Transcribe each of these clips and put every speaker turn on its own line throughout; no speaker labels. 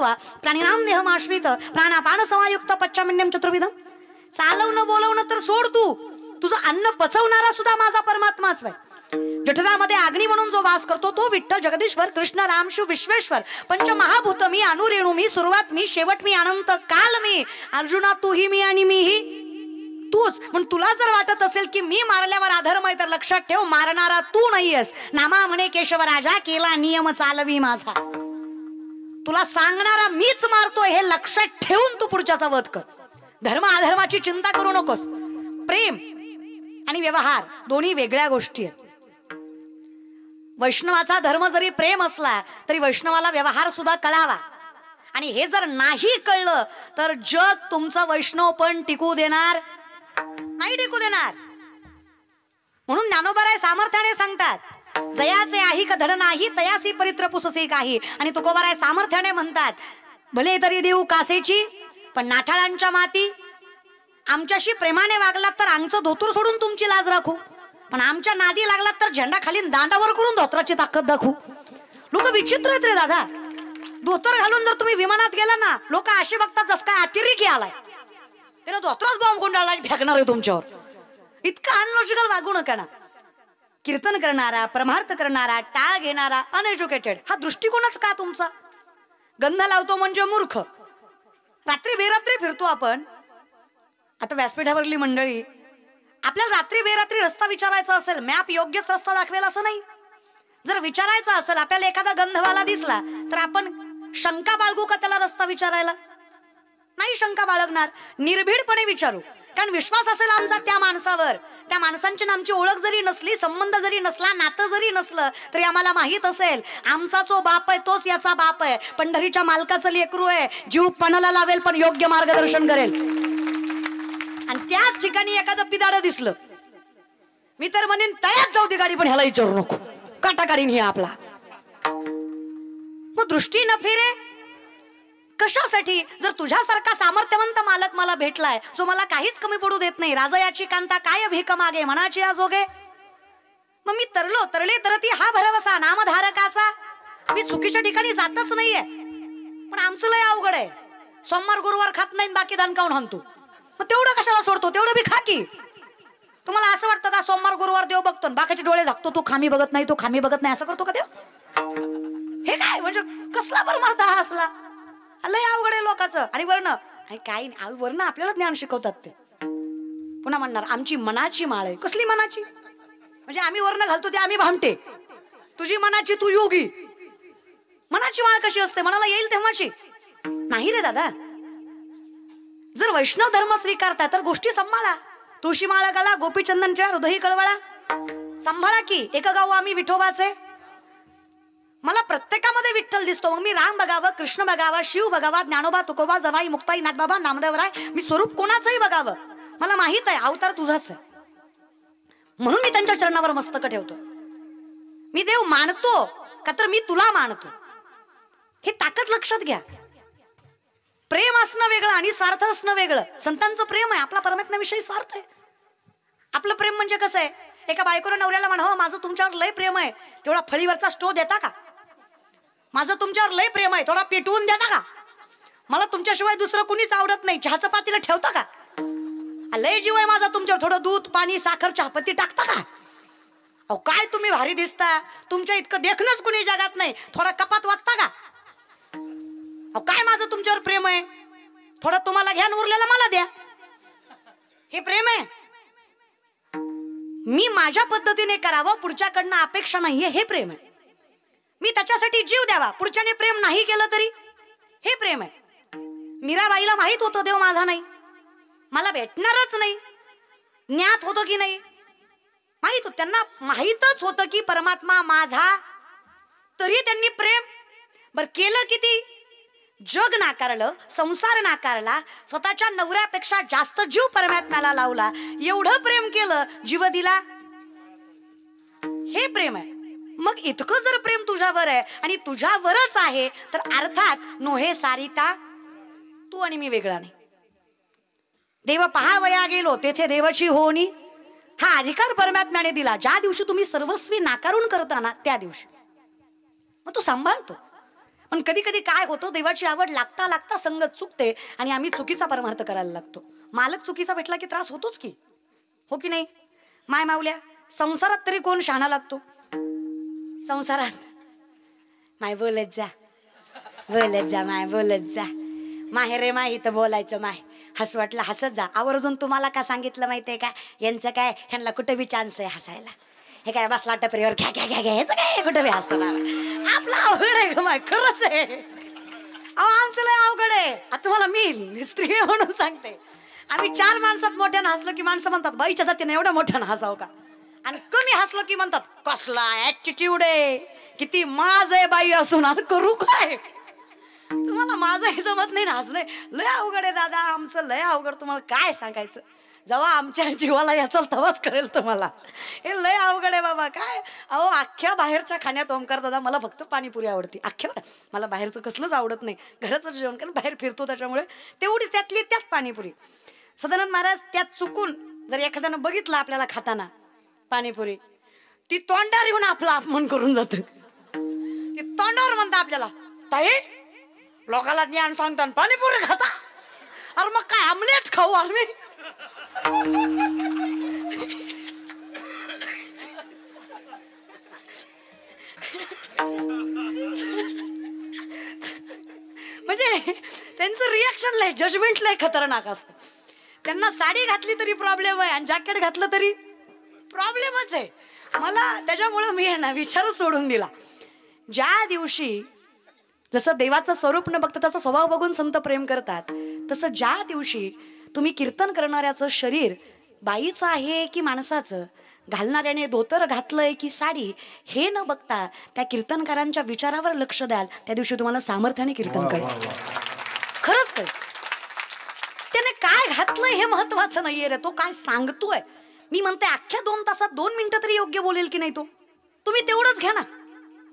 भूत्वा प्राणिनाम देहमाश्रित प्राणापान समायुक्त पच्चामिन्यम चतुर्विधम. चालवणं बोलवणं तर सोड, तू तुझं अन्न पचवणारा सुद्धा माझा परमात्माच आहे. जठरामध्ये अग्नी म्हणून जो वास करतो तो विठ्ठल जगदीश्वर कृष्ण राम शिव विश्वेश्वर. पंचमहाभूत मी, अनुरेणू मी, सुरुवात मी, शेवट मी, अनंत काल मी. अर्जुना तूही मी आणि मीही तूच. पण तुला जर वाटत असेल की मी मारल्यावर अधर्म आहे तर लक्षात ठेव, मारणारा तू नाहीयेस. नामा म्हणे केशव राजा, केला नियम चालवी माझा. तुला सांगणारा मीच मारतोय हे लक्षात ठेवून तू पुढच्याचा वध कर. धर्म अधर्माची चिंता करू नकोस. प्रेम आणि व्यवहार दोन्ही वेगळ्या गोष्टी आहेत. वैष्णवाचा धर्म जरी प्रेम असला तरी वैष्णवाला व्यवहार सुद्धा कळावा. आणि हे जर नाही कळलं तर जग तुमचं वैष्णव पण टिकू देणार नाही, टिकू देणार. म्हणून ज्ञानोबराय सामर्थ्याने सांगतात, जयाचे आही का धड नाही तयासी परित्र पुससे काही. आणि तुकोबराय सामर्थ्याने म्हणतात, भले तरी देऊ कासेची पण नाठाळांच्या माती. आमच्याशी प्रेमाने वागलात तर आमचं धोतूर सोडून तुमची लाज राखू, पण आमच्या नादी लागलात तर झेंडा खाली दांडावर करून धोत्राची ताकद दाखवू. लोक विचित्र आहेत रे दादा. धोतर घालून जर तुम्ही विमानात गेला ना, लोक असे बघतात जस काय अतिरेकी आलाय, त्याने धोत्राच बॉम्ब गुंडाळला फेकणार आहे तुमच्यावर. इतकं अनलॉजिकल वागू नका ना. कीर्तन करणारा, परमार्थ करणारा, टाळ घेणारा, अनएज्युकेटेड हा दृष्टिकोनच का तुमचा? गंध लावतो म्हणजे मूर्ख. रात्री बेरात्री फिरतो आपण. आता व्यासपीठावरली मंडळी, आपल्याला रात्री बेरात्री रस्ता विचारायचा असेल, मॅप योग्यच रस्ता दाखवेल असं नाही. जर विचारायचा असेल, आपल्याला एखादा गंधवाला दिसला तर आपण शंका बाळगू का त्याला रस्ता विचारायला? नाही शंका बाळगणार, निर्भीडपणे विचारू. कारण विश्वास असेल आमचा त्या माणसावर. त्या माणसांची आमची ओळख जरी नसली, संबंध जरी नसला, नातं जरी नसलं तरी आम्हाला माहित असेल आमचा जो बाप आहे तोच याचा बाप आहे. पंढरीच्या मालकाचं लेकरू आहे, जीव पणाला लावेल पण योग्य मार्गदर्शन करेल. आणि त्याच ठिकाणी एखादं पिदारं दिसलं, मी तर म्हणेन तयाच जाऊ दे गाडी, पण ह्याला विचारू नको, काटा काढीन हे आपला. मग दृष्टी न फिरे कशासाठी? जर तुझ्यासारखा सामर्थ्यवंत मालक मला भेटलाय, जो मला काहीच कमी पडू देत नाही, राजयाची कांता काय भीक मागे म्हणाची आजोगे. मग मी तरलो, तरले तरती हा भरवसा नामधारकाचा. मी चुकीच्या ठिकाणी जातच नाहीये, पण आमचं लय अवघड आहे. सोमवार गुरुवार खात नाही, बाकी दान काऊन हाणतो. मग तेवढं कशाला सोडतो? तेवढं बी खा की. तुम्हाला असं वाटतं का सोमवार गुरुवार देव बघतो, बाकीचे डोळे झाकतो, तू खामी बघत नाही, तू खामी बघत नाही, असं करतो का देव? हे काय म्हणजे कसला परमार्थ हा असला? लय अवघड आहे लोकांचं. आणि वर्ण काय वर्ण आपल्याला ज्ञान शिकवतात ते. पुन्हा म्हणणार आमची मनाची माळ आहे. कसली मनाची? म्हणजे आम्ही वर्ण घालतो ते आम्ही भामटे, तुझी मनाची तू योगी. मनाची माळ कशी असते? मनाला येईल तेव्हाची नाही रे दादा. जर वैष्णव धर्म स्वीकारता तर गोष्टी सांभाळा. तुळशी माळा गळा, गोपीचंदनच्या हृदयी कळवळा. सांभाळा की. एक गाव आम्ही विठोबाचे. मला प्रत्येकामध्ये विठ्ठल दिसतो. मग मी राम बघावं, कृष्ण बघावा, शिव बघावा, ज्ञानोबा, तुकोबा, जनाई, मुक्ताई, नाथबाबा, नामदेवराय, मी स्वरूप कोणाचंही बघावं. मला माहित आहे अवतार तुझाच आहे, म्हणून मी त्यांच्या चरणावर मस्तक ठेवतो. मी देव मानतो का तर मी तुला मानतो. हे ताकद लक्षात घ्या. प्रेम असणं वेगळं आणि स्वार्थ असणं वेगळं. संतांचं प्रेम आहे, आपला परमात्म्याविषयी स्वार्थ आहे. आपलं प्रेम म्हणजे कसं आहे? एका बायकोला नवऱ्याला म्हणावं माझं तुमच्यावर लय प्रेम आहे, तेवढा फळीवरचा स्टो देता का? माझं तुमच्यावर लय प्रेम आहे, थोडा पेटवून देता का? मला तुमच्याशिवाय दुसरं कुणीच आवडत नाही, चहाचं पातीला ठेवता का? लय जीव आहे माझा तुमच्यावर, थोडं दूध पाणी साखर चहापत्ती टाकता का? अहो काय तुम्ही भारी दिसता, तुमच्या इतकं देखणंच कुणी जगात नाही, थोडा कपात वाटता का? अहो काय माझं तुमच्यावर प्रेम आहे, थोडं तुम्हाला घ्या उरलेला मला द्या. हे प्रेम आहे. मी माझ्या पद्धतीने करावं, पुढच्याकडनं अपेक्षा नाहीये, हे प्रेम आहे. मी त्याच्यासाठी जीव द्यावा, पुढच्याने प्रेम नाही केलं तरी हे प्रेम आहे. मीराबाईला माहित होतं देव माझा नाही, मला भेटणारच नाही. ज्ञात होतं की नाही? माहित होतं. त्यांना माहितच होतं की परमात्मा माझा, तरी त्यांनी प्रेम बर केलं किती? जग नाकारलं, संसार नाकारला, स्वतःच्या नवऱ्यापेक्षा जास्त जीव परमात्म्याला लावला, एवढं प्रेम केलं, जीव दिला. हे प्रेम आहे. मग इतकं जर प्रेम तुझ्यावर आहे आणि तुझ्यावरच आहे तर अर्थात नोहे सारिता तू आणि मी वेगळा नाही. देव पहावया गेलो तेथे देवाची होणी, हा अधिकार परमात्म्याने दिला. ज्या दिवशी तुम्ही सर्वस्वी नाकारून करता ना त्या दिवशी मग तू सांभाळतो. पण कधी कधी काय होतं, देवाची आवड लागता लागता संगत चुकते आणि आम्ही चुकीचा परमार्थ करायला लागतो. मालक चुकीचा भेटला की त्रास होतोच की, हो की नाही? माय मावल्या, संसारात तरी कोण शहाणा लागतो? संसारात माय बोलत जा, बोलत जा, माय बोलत जा. माहे रे माय, इथं बोलायचं माय. हस वाटलं हसत जा. आवर्जून तुम्हाला का सांगितलं माहितीये का? यांचं काय, ह्यांना कुठे बी चान्स आहे हसायला. हे काय बसला टपरीवर घ्या घ्या घ्या घ्या, ह्याचं काय कुठे बी हसतो बाबा. आपला अवघड आहे ग माय, खरंच आहे. अहो आमचं लय अवघड आहे. आता तुम्हाला मी स्त्री म्हणून सांगते, आम्ही 4 माणसात मोठ्यानं हसलो की माणसं म्हणतात बाईच्या जातीने एवढ्या मोठ्यानं हसाव का, आणि कमी हसलो की म्हणतात कसला ऍटिट्यूड आहे, किती माज आहे बाई असून, करू काय? तुम्हाला माझंही जमत नाही ना हसणे. लय अवघड आहे दादा आमचं, लय अवघड. तुम्हाला काय सांगायचं, जेव्हा आमच्या जीवाला याचा तेव्हाच कळेल तुम्हाला. हे लय अवघड आहे बाबा. काय अहो, अख्ख्या बाहेरच्या खाण्यात ओमकार दादा मला फक्त पाणीपुरी आवडते. अख्ख्या मला बाहेरचं कसलंच आवडत नाही. घराचं जेवण, कारण बाहेर फिरतो त्याच्यामुळे तेवढी त्यातली त्यात पाणीपुरी. सदानंद महाराज त्यात चुकून जर एखाद्यानं बघितलं आपल्याला खाताना पाणीपुरी, ती तोंडावर येऊन आपला अपमान करून जात. ती तोंडावर म्हणता आपल्याला, ताई लोकाला ज्ञान सांगता पाणीपुरी खाता. अरे मग काय आमलेट खाऊ आम्ही? म्हणजे त्यांचं रिॲक्शन लय, जजमेंट लय खतरनाक असतं. त्यांना साडी घातली तरी प्रॉब्लेम आहे आणि जॅकेट घातलं तरी प्रॉब्लेमच आहे. मला त्याच्यामुळं मी ना विचार सोडून दिला. ज्या दिवशी जसं देवाचं स्वरूप न बघता त्याचा स्वभाव बघून संत प्रेम करतात, तसं ज्या दिवशी तुम्ही कीर्तन करणाऱ्याचं शरीर बाईचं आहे की माणसाचं, घालणाऱ्याने धोतर घातलंय की साडी, हे न बघता त्या कीर्तनकारांच्या विचारावर लक्ष द्याल, त्या दिवशी तुम्हाला सामर्थ्याने कीर्तन कळेल. खरंच कळेल. त्याने काय घातलंय हे महत्वाचं नाहीये रे, तो काय सांगतोय. मी म्हणते अख्ख्या 2 तासात 2 मिनिटं तरी योग्य बोलेल की नाही तो. तुम्ही तेवढंच घ्या ना,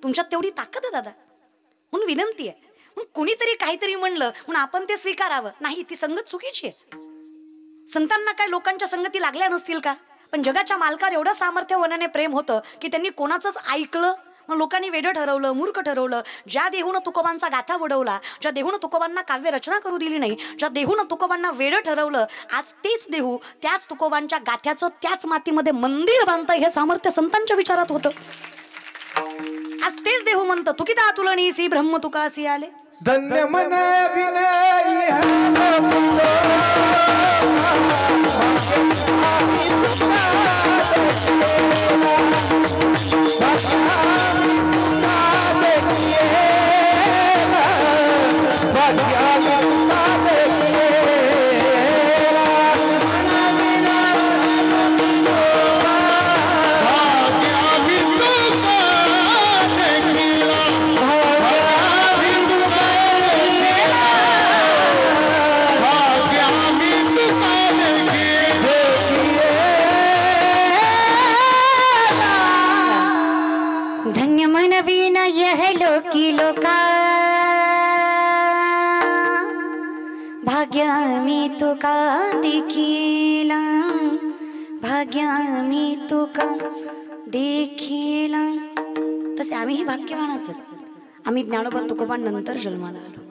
तुमच्यात तेवढी ताकद आहे दादा. म्हणून विनंती आहे, म्हणून कुणीतरी काहीतरी म्हणलं म्हणून आपण ते स्वीकारावं नाही. ती संगत चुकीची आहे. संतांना काय लोकांच्या संगती लागल्या नसतील का? पण जगाच्या मालकावर एवढं सामर्थ्यवनाने प्रेम होतं की त्यांनी कोणाचंच ऐकलं. मग लोकांनी वेडं ठरवलं, मूर्ख ठरवलं. ज्या देहून तुकोबांचा गाथा वडवला, ज्या देहून तुकोबांना काव्य रचना करू दिली नाही, ज्या देहून तुकोबांना वेडं ठरवलं, आज तेच देहू त्याच तुकोबांच्या गाथ्याचं त्याच मातीमध्ये मंदिर बांधतंय. हे सामर्थ्य संतांच्या विचारात होतं. आज तेच देहू म्हणतं, तुकिता तुलनीसी ब्रह्म तुकासी आले.
धन्य मन विनय
लोकी लोका भाग्य मी तुका देखीला, भाग्य मी तुका देखीला. तसे आम्हीही भाग्यवानच आहोत. आम्ही ज्ञानोबा तुकोबा नंतर जन्माला आलो.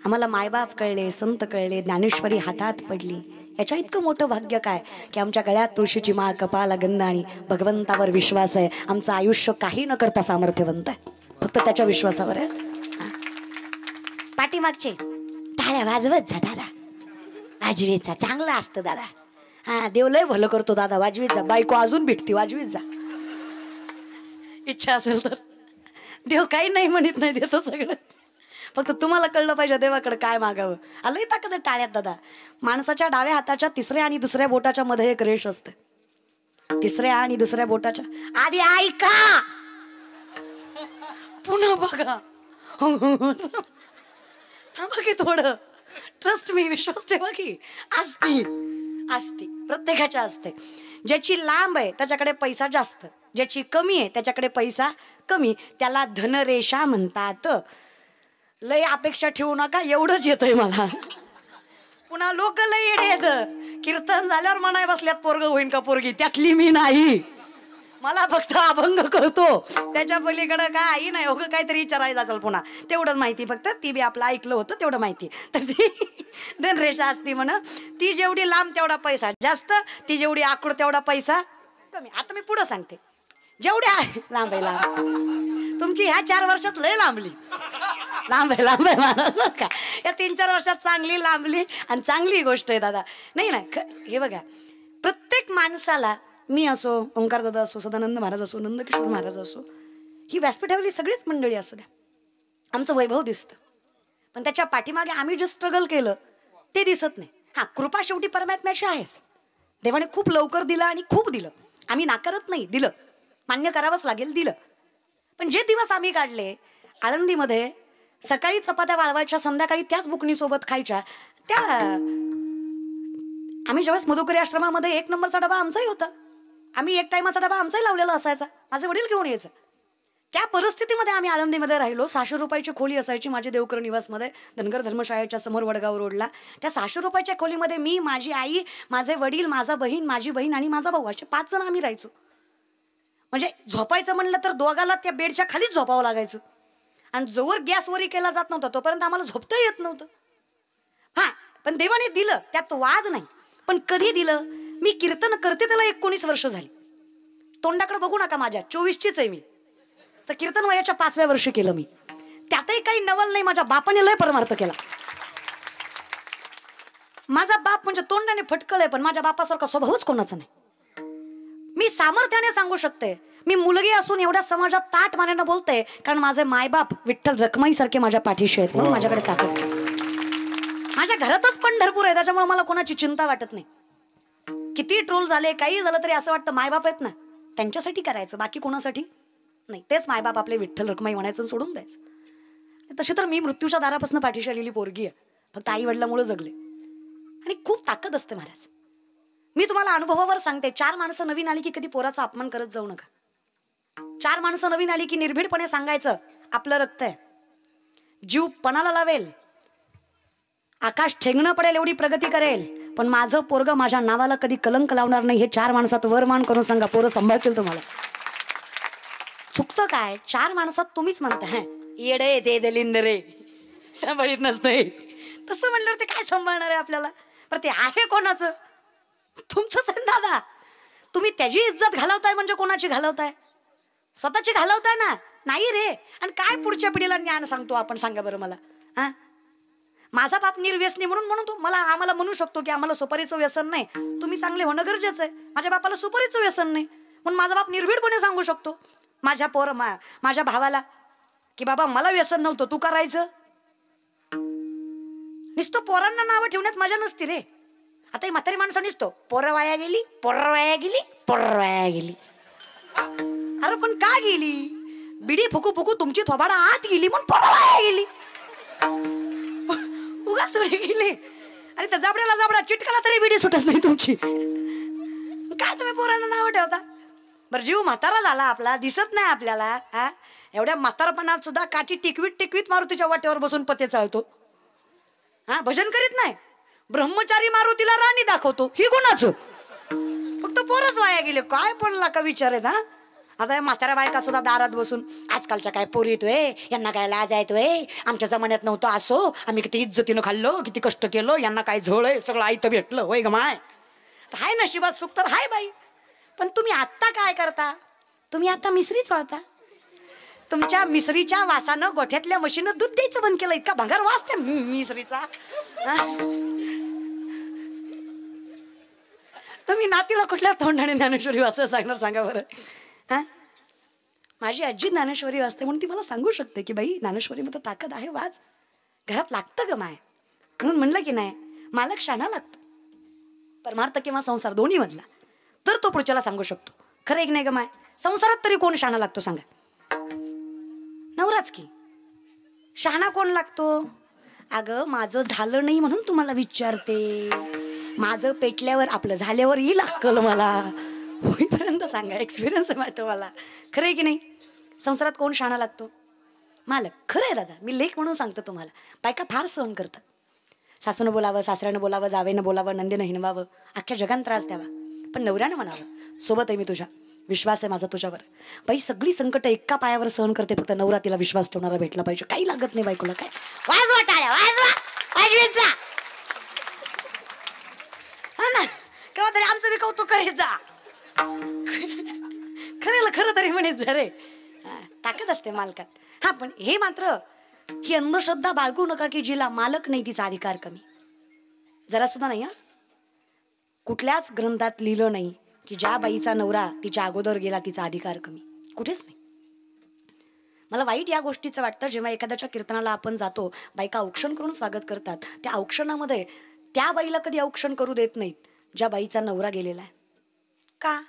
आम्हाला मायबाप कळले, संत कळले, ज्ञानेश्वरी हातात पडली. याच्या इतकं मोठं भाग्य काय की आमच्या गळ्यात तुळशीची माळ, कपाला गंध आणि भगवंतावर विश्वास आहे. आमचं आयुष्य काही न करता सामर्थ्यवंत आहे, फक्त त्याच्या विश्वासावर आहे. पाठीमागचे टाळ्या वाजवत जा दादा, वाजवीत जा, चांगलं असतं दादा. हा, देव लय भलं करतो दादा, वाजवीत जा. बायको अजून भेटती, वाजवीत जा. इच्छा असेल तर देव काही नाही म्हणत नाही, देतो सगळं. फक्त तुम्हाला कळलं पाहिजे देवाकडे काय मागावं. आलंय ताकद आहे टाळ्यात दादा. माणसाच्या डाव्या हाताच्या तिसऱ्या आणि दुसऱ्या बोटाच्या मध्ये एक रेष असते. तिसऱ्या आणि दुसऱ्या बोटाच्या आधी ऐका, पुन्हा बघा, थांबा की थोडं. ट्रस्ट मी, विश्वास ठेवा की असती असती प्रत्येकाच्या असते. ज्याची लांब आहे त्याच्याकडे पैसा जास्त, ज्याची कमी आहे त्याच्याकडे पैसा कमी. त्याला धनरेषा म्हणतात. लय अपेक्षा ठेवू नका, एवढंच येतंय मला. पुन्हा लोक लय येडे येत. कीर्तन झाल्यावर म्हणाय बसल्यात पोरग होईन का पोरगी, त्यातली मी नाही. मला फक्त अभंग करतो, त्याच्या पलीकडे काय आई नाही. हो काहीतरी विचारायचं असेल पुन्हा, तेवढंच माहिती फक्त. ती बी आपलं ऐकलं होतं तेवढं माहिती. तर ती धनरेषा असती म्हण, ती जेवढी लांब तेवढा पैसा जास्त, ती जेवढी आकड तेवढा पैसा कमी. आता मी पुढं सांगते, जेवढ्या लांब आहे लांब, तुमची ह्या 4 वर्षात लय लांबली. लांब आहे मला का या 3-4 वर्षात चांगली लांबली. आणि चांगली गोष्ट आहे दादा. नाही हे बघा, प्रत्येक माणसाला, मी असो, ओंकार दादा असो, सदानंद महाराज असो, नंदकिशोर महाराज असो, ही व्यासपीठावरली सगळीच मंडळी असू द्या, आमचं वैभव दिसतं, पण त्याच्या पाठीमागे आम्ही जे स्ट्रगल केलं ते दिसत नाही. हा, कृपा शेवटी परमात्म्याची आहेच. देवाने खूप लवकर दिलं आणि खूप दिलं, आम्ही नाकारत नाही, दिलं, मान्य करावंच लागेल, दिलं. पण जे दिवस आम्ही काढले आळंदीमध्ये, सकाळी चपात्या वाळवायच्या, संध्याकाळी त्याच बुकणीसोबत खायच्या, त्या आम्ही ज्यावेळेस मधुकरी आश्रमामध्ये 1 नंबरचा डबा आमचाही होता, आम्ही 1 टायमाचा डबा आमचाही लावलेला असायचा, माझे वडील घेऊन यायचं. त्या परिस्थितीमध्ये आम्ही आळंदीमध्ये राहिलो. 600 रुपयाची खोली असायची माझी देवकर निवासमध्ये, धनगर धर्मशाळेच्या समोर वडगाव रोडला. त्या 600 रुपयाच्या खोलीमध्ये मी, माझी आई, माझे वडील, माझा बहीण, माझी बहीण आणि माझा भाऊ, असे 5 जण आम्ही राहायचो. म्हणजे झोपायचं म्हणलं तर दोघाला त्या बेडच्या खालीच झोपावं लागायचं. आणि जोवर गॅसवरी केला जात नव्हता तोपर्यंत आम्हाला झोपता येत नव्हतं. हा, पण देवाने दिलं, त्यात वाद नाही. पण कधी दिलं? मी कीर्तन करते त्याला 19 वर्ष झाली. तोंडाकडे बघू नका माझ्या, 24चीच आहे मी. तर कीर्तन वयाच्या 5व्या वर्षी केलं मी. त्यातही काही नवल नाही, माझ्या बापाने लय परमार्थ केला. माझा बाप म्हणजे तोंडाने फटकळ आहे, पण माझ्या बापासारखा स्वभावच कोणाचा नाही. मी सामर्थ्याने सांगू शकते, मी मुलगी असून एवढ्या समाजात ताट मानेनं बोलते, कारण माझे मायबाप विठ्ठल रखमाई सारखे माझ्या पाठीशी आहेत, म्हणून माझ्याकडे ताकद. माझ्या घरातच पंढरपूर आहे, त्याच्यामुळे मला कोणाची चिंता वाटत नाही. किती ट्रोल झाले, काही झालं तरी असं वाटतं मायबाप आहेत ना, त्यांच्यासाठी करायचं, बाकी कोणासाठी नाही. तेच मायबाप आपले विठ्ठल रखमाई म्हणायचं, सोडून द्यायचं. तशी तर मी मृत्यूच्या दारापासून पाठीशी आलेली पोरगी आहे, फक्त आई वडिलांमुळे जगले. आणि खूप ताकद असते महाराज. मी तुम्हाला अनुभवावर सांगते, 4 माणसं नवीन आली की कधी पोराचा अपमान करत जाऊ नका. 4 माणसं नवीन आली की निर्भीडपणे सांगायचं, आपलं रक्त आहे, जीव पणाला लावेल, आकाश ठेंगणं पडेल एवढी प्रगती करेल, पण माझं पोरग माझ्या नावाला कधी कलंक लावणार नाही. हे 4 माणसात वरमान करून सांगा, पोरं सांभाळतील तुम्हाला. चुकतं काय? 4 माणसात तुम्हीच म्हणता येडे दे दलिंद रे, सांभाळीत नसतंय. तसं म्हणल्यावर ते काय सांभाळणार आहे आपल्याला? पण ते आहे कोणाचं? तुमचंच आहे दादा. तुम्ही त्याची इज्जत घालवताय म्हणजे कोणाची घालवताय? स्वतःची घालवताय ना? नाही रे. आणि काय पुढच्या पिढीला ज्ञान सांगतो आपण, सांगा बरं मला. हा, माझा बाप निर्व्यसनी म्हणून तो आम्हाला म्हणू शकतो की आम्हाला सुपारीचं व्यसन नाही, तुम्ही चांगले होणं गरजेचं आहे. माझ्या बापाला सुपारीचं व्यसन नाही, म्हणून माझा बाप निर्भीडपणे सांगू शकतो माझ्या भावाला की बाबा मला व्यसन नव्हतं, तू करायचं. नुसतं पोरांना नावं ठेवण्यात मजा नसती रे. आता ही म्हातारी माणसं नुसतो पोरं वाया गेली, पोरं वाया गेली, पोरं वाया गेली. अरे पण का गेली? बिडी फुकू फुकू तुमची थोबाडा आत गेली म्हणून पोरं वाया गेली. उगाच थोडी गेली. अरे त्या जाबड्याला जाबडा चिटकाला तरी बिडी सुटत नाही तुमची. काय तुम्ही पोरांना नावं ठेवता? बरं, जीव म्हातारा झाला आपला, दिसत नाही आपल्याला. हा, एवढ्या म्हातारपणात सुद्धा काठी टिकवीत मारुतीच्या वाटेवर बसून पते चालतो. हा, भजन करीत नाही, ब्रह्मचारी मारुतीला राणी दाखवतो. ही गुणाचं? फक्त पोरच वाया गेले. काय पडला का विचार आहेत? हा, आता या म्हाताऱ्या बायका सुद्धा दारात बसून, आजकालच्या काय पोरी येतोय, यांना काय लाज येतोय, आमच्या जमान्यात नव्हतं असो, आम्ही किती इज्जतीनं खाल्लो, किती कष्ट केलं, यांना काय झोळ आहे, सगळं आयतं भेटलं होय ग माय. हाय नशिबात सुख तर हाय बाई. पण तुम्ही आत्ता काय करता? तुम्ही आता मिसरी चोळता. तुमच्या मिसरीच्या वासानं गोठ्यातल्या म्हशीनं दूध द्यायचं बंद केलं. इतका भंगार वास त्या मिसरीचा. तुम्ही नातीला कुठल्या तोंडाने ज्ञानेश्वरी वाचा सांगणार, सांगा बरं. हा, माझी आजी ज्ञानेश्वरी वाचते म्हणून ती मला सांगू शकते की बाई ज्ञानेश्वरीमध्ये ताकद आहे, वाच. घरात लागतं ग माय. म्हणून म्हणलं की नाही, मालक शाणा लागतो, परमार्थ किंवा संसार दोन्ही मधला, तर तो पुढच्याला सांगू शकतो. खरं एक नाही ग माय? संसारात तरी कोण शाणा लागतो सांगा? नवराच की. शहाणा कोण लागतो? अगं माझं झालं नाही म्हणून तुम्हाला विचारते. माझं पेटल्यावर, आपलं झाल्यावर येईल अक्कल मला. होईपर्यंत सांगा, एक्सपिरियन्स आहे माहिती मला. खरं आहे की नाही? संसारात कोण शहाणा लागतो? मालक. खरं आहे दादा, मी लेख म्हणून सांगतो तुम्हाला. बायका फार सहन करतात. सासूनं बोलावं, सासऱ्यानं बोलावं, जावेनं बोलावं, नंदीनं हिनवावं, अख्ख्या जगान त्रास द्यावा, पण नवऱ्यानं म्हणावं सोबत आहे मी तुझ्या, विश्वास आहे माझा तुझ्यावर. बाई सगळी संकट एका पायावर सहन करते, फक्त नवरा तिला विश्वास ठेवणारा भेटला पाहिजे. काही लागत नाही बायकोला. काय वाजवा टाळ्या, वाजवा वाजवीचा, हा ना, केव्हा तरी आमचं बी कौतुक करायचा. खरेला खरं तरी म्हणे जरे ताकद असते मालकात. हा पण हे मात्र ही अंधश्रद्धा बाळगू नका की जिला मालक नाही तिचा अधिकार कमी. जरा सुद्धा नाही. हा कुठल्याच ग्रंथात लिहिलं नाही की ज्या बाईचा नवरा तिच्या अगोदर गेला तिचा अधिकार कमी. कुठेच नाही. मला वाईट या गोष्टीचं वाटतं जेव्हा एखाद्याच्या कीर्तनाला आपण जातो, बायका औक्षण करून स्वागत करतात. त्या औक्षणामध्ये त्या बाईला कधी औक्षण करू देत नाहीत ज्या बाईचा नवरा गेलेला आहे. का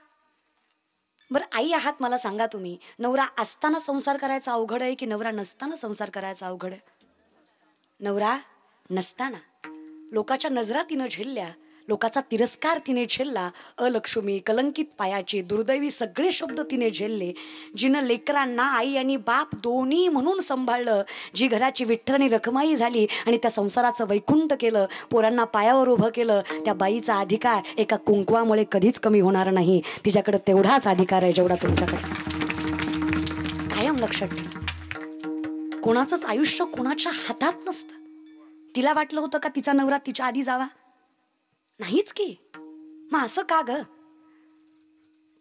बरं आई आहात, मला सांगा तुम्ही, नवरा असताना संसार करायचा अवघड आहे की नवरा नसताना संसार करायचा अवघड आहे? नवरा नसताना लोकाच्या नजरा तिनं झेलल्या, लोकाचा तिरस्कार तिने झेलला, अलक्ष्मी, कलंकित पायाची, दुर्दैवी सगळे शब्द तिने झेलले. जिनं लेकरांना आई आणि बाप दोन्ही म्हणून सांभाळलं, जी घराची विठ्ठल रखमाई झाली आणि त्या संसाराचं वैकुंठ केलं, पोरांना पायावर उभं केलं, त्या बाईचा अधिकार एका कुंकवामुळे कधीच कमी होणार नाही. तिच्याकडे तेवढाच अधिकार आहे जेवढा तुमच्याकडे. कायम लक्षात ठेवा, कोणाचंच आयुष्य कोणाच्या हातात नसतं. तिला वाटलं होतं का तिचा नवरा तिच्या आधी जावा? नाहीच की. मग असं का ग?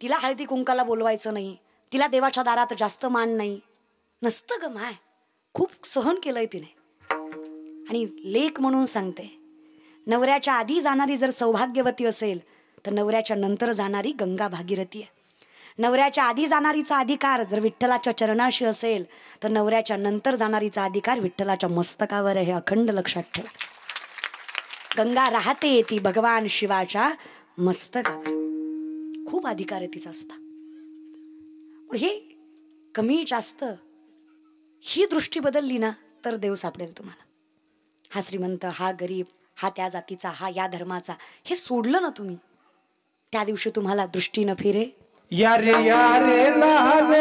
तिला हळदी कुंकाला बोलवायचं नाही, तिला देवाच्या दारात जास्त मान नाही, नसतं ग माय. खूप सहन केलंय तिने. आणि लेक म्हणून सांगते, नवऱ्याच्या आधी जाणारी जर सौभाग्यवती असेल तर नवऱ्याच्या नंतर जाणारी गंगा भागीरथी आहे. नवऱ्याच्या आधी जाणारीचा अधिकार जर विठ्ठलाच्या चरणाशी असेल तर नवऱ्याच्या नंतर जाणारीचा अधिकार विठ्ठलाच्या मस्तकावर आहे. अखंड लक्षात ठेवा. गंगा राहते ती भगवान शिवाच्या मस्तकावर. खूप अधिकार आहे तिचा सुद्धा. हे कमी जास्त ही दृष्टी बदलली ना तर देव सापडेल तुम्हाला. हा श्रीमंत, हा गरीब, हा त्या जातीचा, हा या धर्माचा, हे सोडलं ना तुम्ही, त्या दिवशी तुम्हाला दृष्टी न फिरे.
यारे यारे लहान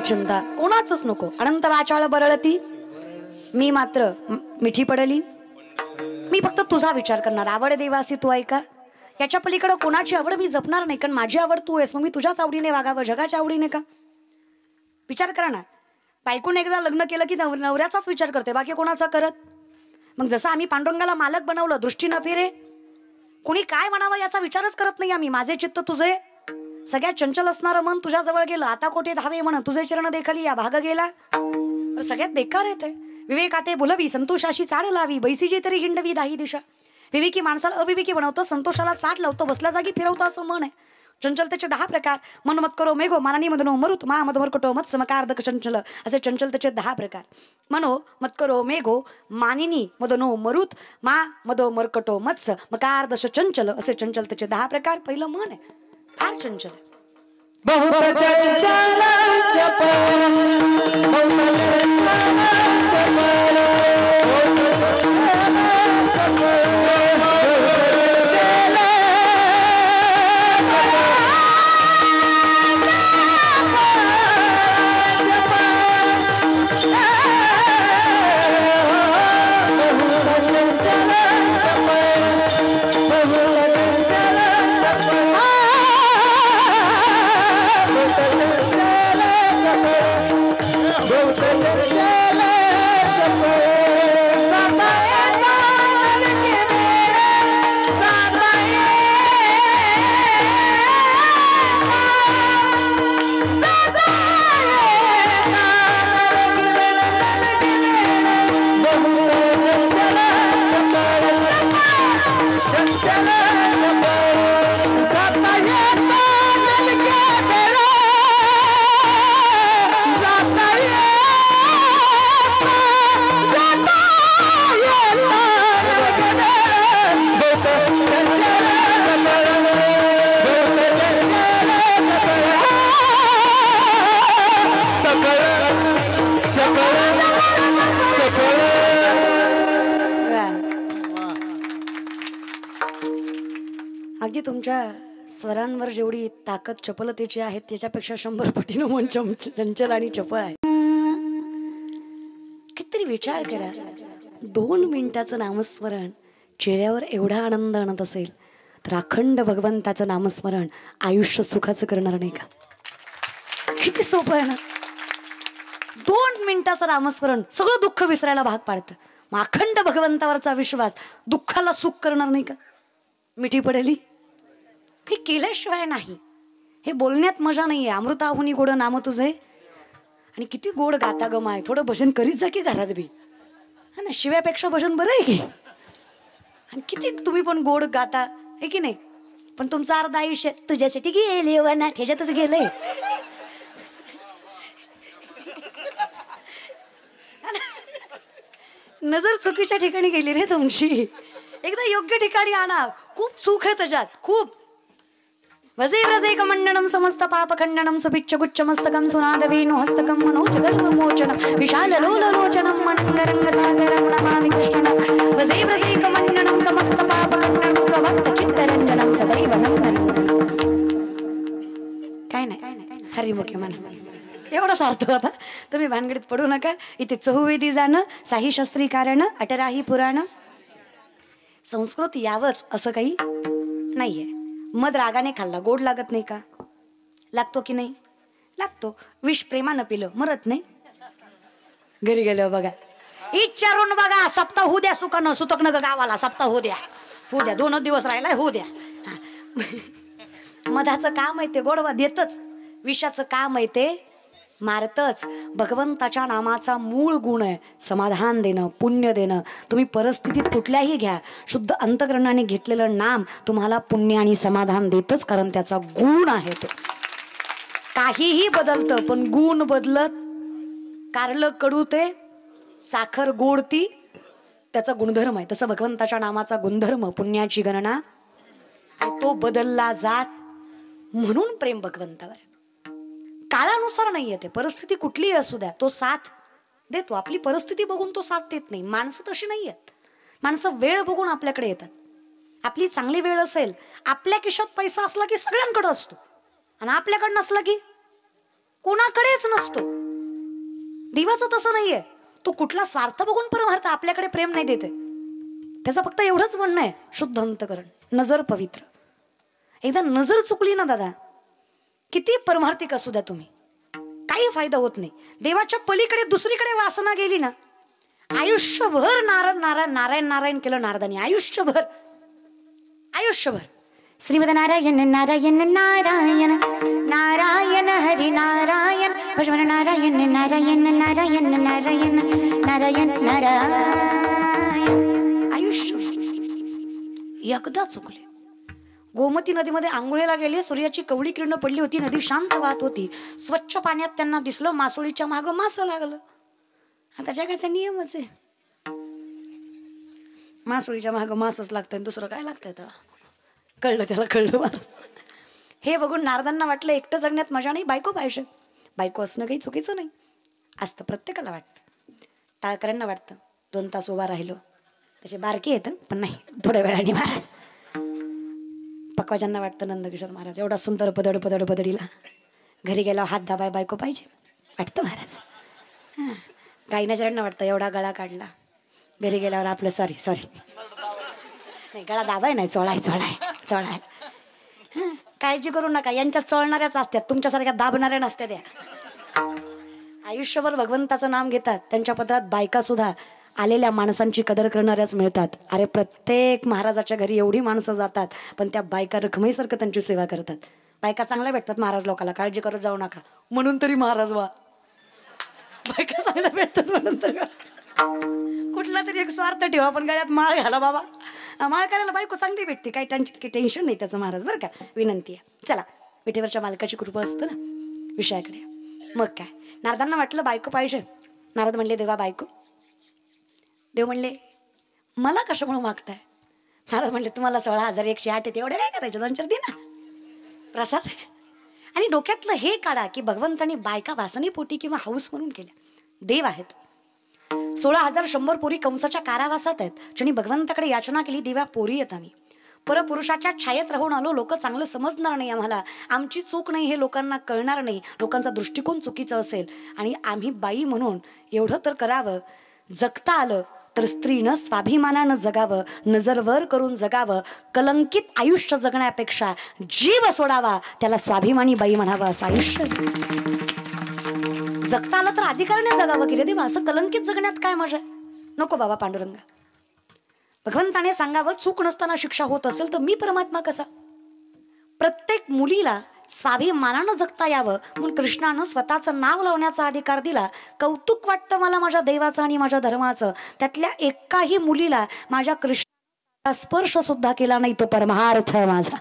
चिंता कोणाचंच नको. अनंत वाचाळ बरळती, मी मात्र मिठी पडली. मी फक्त तुझा विचार करणार. आवड देवासी तू ऐका. याच्या पलीकडे कोणाची आवड मी जपणार नाही, कारण माझी आवड तू आहेस. मग मी तुझ्याच आवडीने वागावं, जगाच्या आवडीने का? विचार करा ना. बायकोने एकदा लग्न केलं की नवऱ्याचाच विचार करते, बाकी कोणाचा करत? मग जसं आम्ही पांडुरंगाला मालक बनवलं, दृष्टी न फिरे, कोणी काय म्हणावं याचा विचारच करत नाही आम्ही. माझे चित्त तुझे, सगळ्यात चंचल असणारं मन तुझ्या जवळ गेलं, आता कोठे धावे म्हण, तुझे चरण देखली या भाग गेला. सगळ्यात बेकार येते. विवेकाते बुलवी संतोषाशी चाड लावी, बैसीजी तरी हिंडवी दाही दिशा. विवेकी माणसाला अविवेकी बनवतं, संतोषाला चाट लावतं, बसल्या जागी फिरवतं असं मन आहे. चंचलतेचे 10 प्रकार. मन मत करो मेघो, मानानी मदनो मरुत, मा मधमरकटो मत समकारदक चंचल, असे चंचलतेचे 10 प्रकार. मनो मत करो मेघो, मानिनी मदनो मरुत, मा मदो मरकटो मत्स मकारदश चंचल, असे चंचलतेचे 10 प्रकार. पहिलं मन आहे, फार चंचल आहे.
बहुत चंचल
अगदी तुमच्या स्वरांवर जेवढी ताकद चपलतेची आहे त्याच्यापेक्षा 100 पटीनं मन चंचल आणि चपळ आहे. कितीतरी विचार करा, 2 मिनिटाचं नामस्मरण चेहऱ्यावर एवढा आनंद आणत असेल तर अखंड भगवंताचं नामस्मरण आयुष्य सुखाचं करणार नाही का? किती सोपं आहे ना. 2 मिनिटाचं नामस्मरण सगळं दुःख विसरायला भाग पाडतं. मग अखंड भगवंतावरचा विश्वास दुःखाला सुख करणार नाही का? मिठी पडेली हे केल्याशिवाय नाही. हे बोलण्यात मजा नाहीये. अमृताहुनी गोड नाम तुझे. आणि किती गोड गाता ग माय. थोडं भजन करीत जा की घरात बी. हा ना, शिव्यापेक्षा भजन बरं आहे की. आणि किती तुम्ही पण गोड गाता आहे की नाही. पण तुमचं अर्ध आयुष्य तुझ्यासाठी गेले वना ह्याच्यातच गेलंय. नजर चुकीच्या ठिकाणी गेली रे तुमची. एकदा योग्य ठिकाणी आणा. खूप सुख आहे त्याच्यात, खूप. वजे व्रजे कमंडनम समस्त पाप खंडनम सुभिच्छ गुच्छ मस्तकम सुनाद वेणु हस्तकम मनोज गर्भ मोचनम विशाल लोल लोचनम मनंग रंग सागरम नमामि कृष्णम. वजे व्रजे कमंडनम समस्त पाप खंडनम स्वभक्त चित्तरंजनम सदैव नंदनम. काय नाही, हरिमुखे म्हणा. एवढाच अर्थ होता. तुम्ही भानगडीत पडू नका. इथे चहुवेदी जाणं, साही शास्त्री कारण, अटराही पुराण. संस्कृत यावंच असं काही नाहीये. मध रागाने खाल्ला गोड लागत नाही का? लागतो की नाही? लागतो. विष प्रेमानं पिलं मरत नाही. घरी गेलं बघा, इच्छारून बघा. सप्ताह होऊ द्या सुखानं, सुतक नग गावाला. सप्ताह होऊ द्या, होऊ द्या. 2 दिवस राहिलाय, होऊ द्या. मधाचं काम आहे ते गोडवा देतच. विषाचं काम आहे ते मारतच. भगवंताच्या नामाचा मूळ गुण आहे समाधान देणं, पुण्य देणं. तुम्ही परिस्थितीत कुठल्याही घ्या, शुद्ध अंतकरणाने घेतलेलं नाम तुम्हाला पुण्य आणि समाधान देतच. कारण त्याचा गुण आहे तो. काहीही बदलतं पण गुण बदलत. कारलं कडू ते साखर गोड ती त्याचा गुणधर्म आहे. तसं भगवंताच्या नामाचा गुणधर्म पुण्याची गणना, तो बदलला जात. म्हणून प्रेम भगवंतावर काळानुसार नाही येते. परिस्थिती कुठलीही असू द्या तो साथ देतो. आपली परिस्थिती बघून तो साथ देत नाही. माणसं तशी नाही आहेत. माणसं वेळ बघून आपल्याकडे येतात. आपली चांगली वेळ असेल, आपल्या खिशात पैसा असला की सगळ्यांकडे असतो, आणि आपल्याकडे नसला की कोणाकडेच नसतो. देवाचं तसं नाहीये. तो कुठला स्वार्थ बघून परमार्थ आपल्याकडे प्रेम नाही देते. त्याचं फक्त एवढंच म्हणणं आहे, शुद्ध अंतकरण, नजर पवित्र. एकदा नजर चुकली ना दादा, किती परमार्थिक असू द्या तुम्ही, काही फायदा होत नाही. देवाच्या पलीकडे दुसरीकडे वासना गेली ना, आयुष्यभर नारायण नारायण नारायण नारायण केलं नारदानी. आयुष्यभर श्रीमद नारायण नारायण नारायण नारायण हरि नारायण भजन नारायण नारायण नारायण नारायण नारायण नारायण. आयुष्यभर. एकदा चुकले. गोमती नदीमध्ये आंघोळीला गेले. सूर्याची कवळी किरण पडली होती. नदी शांत वाहत होती. स्वच्छ पाण्यात त्यांना दिसलं मासोळीच्या माग मास लागलं. आता जगाचा नियमच आहे, मासोळीच्या माग मासच लागतं, दुसरं काय लागतंय तेव्हा. कळलं त्याला, कळलं महाराज. हे बघून नारदांना वाटलं एकटं जगण्यात मजा नाही, बायको पाहिजे. बायको असणं काही चुकीचं नाही, असतं. प्रत्येकाला वाटतं. टाळकऱ्यांना वाटतं 2 तास उभा राहिलो. तसे बारकी येतं पण नाही, थोड्या वेळाने महाराज. पक्वाजांना वाटतं नंदकिशोर महाराज एवढा सुंदर पदड पदड पदडीला घरी गेला हात दाबाय बायको पाहिजे, वाटतं महाराज. गायनाचऱ्यांना वाटतं एवढा गळा काढला, घरी गेल्यावर आपलं सॉरी नाही, गळा दाबाय नाही, चोळाय. काळजी करू नका, यांच्यात चोळणाऱ्याच असतात, तुमच्यासारख्या दाबणाऱ्या नसत्या त्या. आयुष्यभर भगवंताचं नाम घेतात. त्यांच्या पत्रात बायका सुद्धा आलेल्या माणसांची कदर करणाऱ्याच मिळतात. अरे प्रत्येक महाराजाच्या घरी एवढी माणसं जातात, पण त्या बायका रखमाईसारखं त्यांची सेवा करतात. बायका चांगल्या भेटतात महाराज लोकाला, काळजी करत जाऊ नका. म्हणून तरी महाराज वा, बायका चांगल्या भेटतात म्हणून तर. कुठला तरी एक स्वार्थ ठेवा, पण गळ्यात माळ घाला बाबा. माळ करायला बायको चांगली भेटते, काही टेन्शन नाही त्याचं महाराज, बरं का. विनंती आहे, चला विठेवरच्या मालकाची कृपा असतं ना विषयाकडे. मग काय, नारदांना वाटलं बायको पाहिजे. नारद म्हणले देवा बायको. देव म्हणले मला कशामुळे मागताय? नारद म्हणले तुम्हाला 16,108 येते, एवढे काय करायचे, 2-4 दे ना प्रसाद. आणि डोक्यातलं हे काढा की भगवंतानी बायका वासनेपोटी किंवा हाऊस म्हणून केल्या. देव आहेत. 16,100 पोरी कंसाच्या कारावासात आहेत. ज्यांनी भगवंताकडे याचना केली, देवा पोरी येत आम्ही, परपुरुषाच्या छायेत राहून आलो, लोक चांगलं समजणार नाही आम्हाला, आमची चूक नाही हे लोकांना कळणार नाही, लोकांचा दृष्टिकोन चुकीचा असेल, आणि आम्ही बाई म्हणून एवढं तर करावं, जगता आलं तर स्त्रीनं स्वाभिमानानं जगावं, नजरवर करून जगावं, कलंकित आयुष्य जगण्यापेक्षा जीव सोडावा, त्याला स्वाभिमानी बाई म्हणावं असं आयुष्य. जगता आलं तर अधिकाराने जगावं की रे देवा, असं कलंकित जगण्यात काय मजा आहे? नको बाबा पांडुरंगा. भगवंताने सांगावं, चूक नसताना शिक्षा होत असेल तर मी परमात्मा कसा? प्रत्येक मुलीला स्वाभिमानानं जगता यावं म्हणून कृष्णानं स्वतःचं नाव लावण्याचा अधिकार दिला. कौतुक वाटतं मला माझ्या देवाचं आणि माझ्या धर्माचं, त्यातल्या एकाही मुलीला माझ्या कृष्णाचा स्पर्श सुद्धा केला नाही, तो परमार्थ माझा.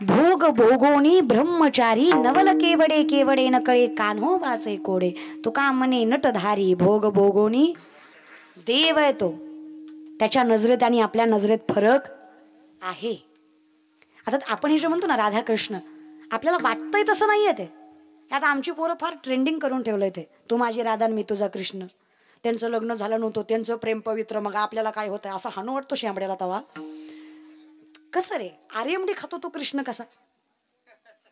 भोग भोगोनी ब्रह्मचारी, नवल केवडे केवडे नकळे, कान्होबाचे कोडे, तुका म्हणे नटधारी, भोग भोगोनी देव आहे तो, त्याच्या नजरेत आणि आपल्या नजरेत फरक आहे. आता आपण हे जे म्हणतो ना राधाकृष्ण, आपल्याला वाटतंय तसं नाहीये ते. आता आमची पोरं फार ट्रेंडिंग करून ठेवलंय ते, तू माझी राधा मी तुझा कृष्ण. त्यांचं लग्न झालं नव्हतं, त्यांचं प्रेम पवित्र, मग आपल्याला काय होतंय असं हाणू वाटतो शेंबड्याला तवा. कसं रे, आर्यमडी खातो तो कृष्ण कसा?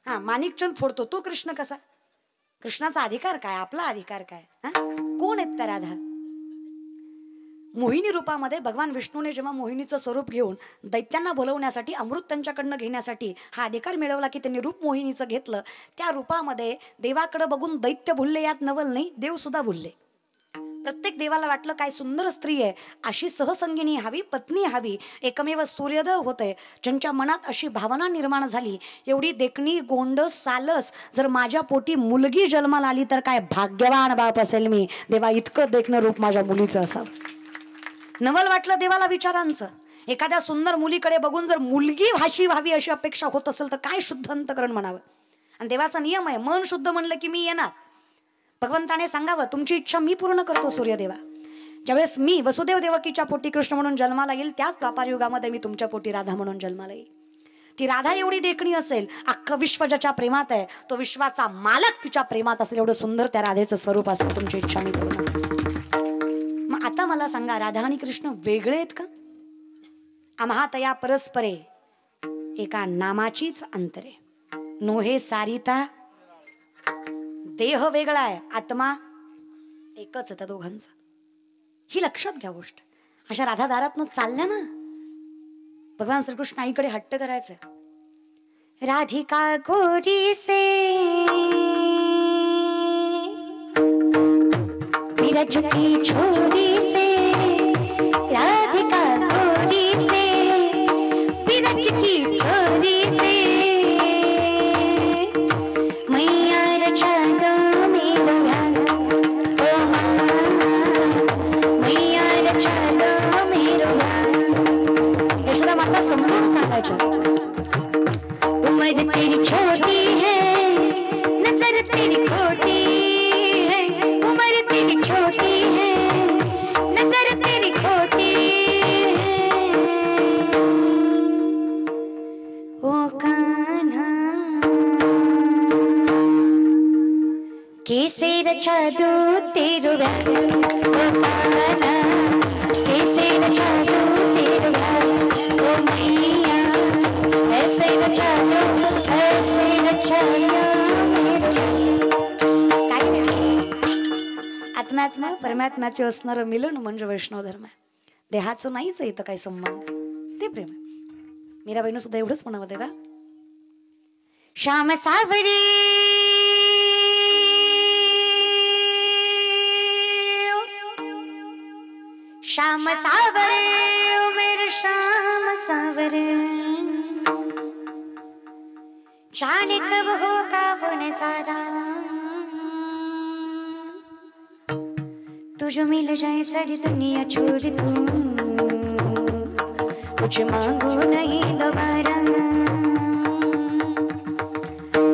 हा, माणिकचंद फोडतो तो कृष्ण कसा? कृष्णाचा अधिकार काय, आपला अधिकार काय? हा, कोण आहेत त्या राधा? मोहिनी रूपामध्ये भगवान विष्णूने जेव्हा मोहिनीचं स्वरूप घेऊन दैत्यांना बोलवण्यासाठी, अमृत त्यांच्याकडनं घेण्यासाठी हा अधिकार मिळवला की त्यांनी रूप मोहिनीचं घेतलं. त्या रूपामध्ये देवाकडे बघून दैत्य भुलले, यात नवल नाही, देव सुद्धा भुलले. प्रत्येक देवाला वाटलं काय सुंदर स्त्री आहे, अशी सहसंगिनी हवी, पत्नी हवी. एकमेव सूर्योदय होते, ज्यांच्या मनात अशी भावना निर्माण झाली, एवढी देखणी गोंडस सालस जर माझ्या पोटी मुलगी जन्माला आली तर काय भाग्यवान बाप असेल मी, देवा इतकं देखणं रूप माझ्या मुलीचं असावं. नवल वाटलं देवाला विचारांचं. एखाद्या सुंदर मुलीकडे बघून जर मुलगी भाशी व्हावी अशी अपेक्षा होत असेल तर काय शुद्ध अंतकरण म्हणावं. आणि देवाचा नियम आहे, मन शुद्ध म्हणलं की मी येणार. भगवंताने सांगावं, तुमची इच्छा मी पूर्ण करतो सूर्यदेवा. ज्यावेळेस मी वसुदेव देवकीच्या पोटी कृष्ण म्हणून जन्माला येईल, त्याच द्वापार युगामध्ये मी तुमच्या पोटी राधा म्हणून जन्माला येईल. ती राधा एवढी देखणी असेल, अख्खं विश्व ज्याच्या प्रेमात आहे, तो विश्वाचा मालक तिच्या प्रेमात असेल, एवढं सुंदर त्या राधेचं स्वरूप असेल. तुमची इच्छा मी पूर्ण. मग आता मला सांगा, राधा आणि कृष्ण वेगळे आहेत का? आम्हा तया परस्परे एका नामाचीच अंतरे, नोहे सारिता. देह वेगळा आहे, आत्मा एकच आहे त्या दोघांचा. ही लक्षात घ्या गोष्ट. अशा राधा दारातनं चालल्या ना, भगवान श्रीकृष्ण आईकडे हट्ट करायचं, राधिका गोरी से विरज की छोरी से, राधिका गोरी से विरज की छोरी से, मैया रचा दो मेरो ध्यान, ओ माँ मैया रचा दो मेरो ध्यान. यशोदा माता समजून सांगायच्या, उम्र तेरी छोटी है, नजर तेरी खोटी है, उम्र तेरी छोटी है, नजर तेरी खोटी है, ओ कान्हा कैसे रचा दूं तेरो प्यार, ओ कान्हा कैसे रचा दूं तेरो प्यार, ओ मैया ऐसे रचा दूं, ऐसे रचा आत्म्याचं परमात्म्याचे असणारं मिलन म्हणजे वैष्णव धर्म आहे. देहाचं नाहीच आहे इथं काही संबंध, ते प्रेम आहे. मीराबाईनं सुद्धा एवढंच म्हणावं देवा, श्याम सावरी श्याम सावरे ओ मेरे श्याम सावरे, जाने कब होगा वो नजारा, तुझे मिल जाए सारी दुनिया छोड़ दूं, कुछ मांगू नहीं दोबारा,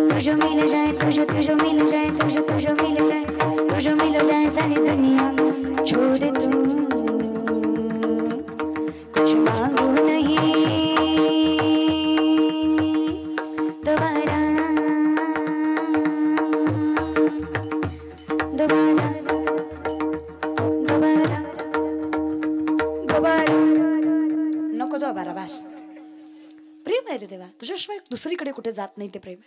तुझे मिल जाए, तुझे मिल जाए, तुझे मिल जाए, तुझे मिल जाए सारी दुनिया छोड़ दूं, कुछ मांगू नहीं दोबारा, दोबारा नको दो बारा बास. प्रेम आहे रे देवा, तुझ्याशिवाय दुसरीकडे कुठे जात नाही ते प्रेम.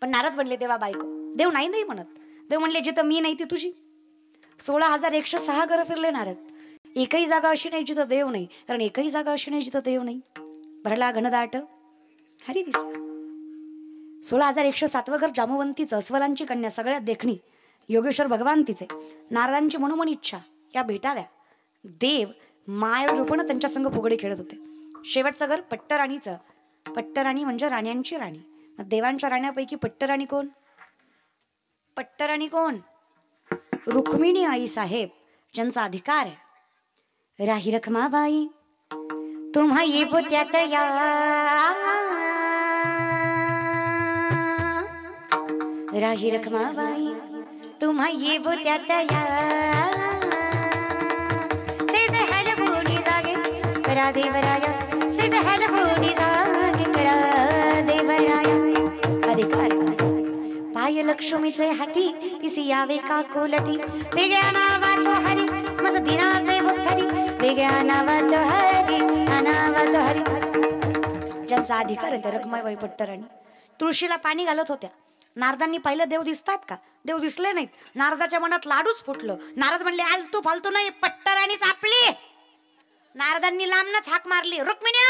पण नारद म्हणले देवा बायको. देव नाही नाही म्हणत. देव म्हणले जिथं मी नाही ती तुझी. 16,106 घरं फिरले नारद. एकही जागा अशी नाही जिथं देव नाही. कारण एकही जागा अशी नाही जिथं देव नाही. भरला घनदाट हरी दिसा. 16,107 घर जामवंतीचं, अस्वलांची कन्या, सगळ्यात देखणी योगेश्वर भगवान तिचे. नारदांची मनोमन इच्छा या भेटाव्या. देव माय रूपानं त्यांच्या संग फुगडे खेळत होते. शेवटचं घर पट्टराणीचं. पट्टराणी म्हणजे राण्यांची राणी. मग देवांच्या राण्यापैकी पट्टराणी कोण? पट्टराणी कोण? रुक्मिणी आई साहेब, ज्यांचा अधिकार आहे. राही रखमाबाई तुम्हा ये त्यात या, राही रखमाबाई तुम्हा ये त्यात या, सिद्ध हल बोनी जागे करा देवराया, सिद्ध हल बोनी जागे करा देवराया. अधिकार पाय लक्ष्मीचे हाती, तिसी यावे का कोलती, वेगळ्या नावात हरी मज दिनाचे बुद्धरी, वेगळ्या नावात हरी अनावात हरी. ज्यांचा अधिकार आहे त्या रखमाबाई पट्टराणी तुळशीला पाणी घालत होत्या. नारदांनी पाहिलं देव दिसतात का? देव दिसले नाहीत. नारदाच्या मनात लाडूच फुटलं. नारद म्हणले आलतू फालतू नाही, पट्टराणीच आपली. नारदांनी लांबनच हाक मारली, रुक्मिणी.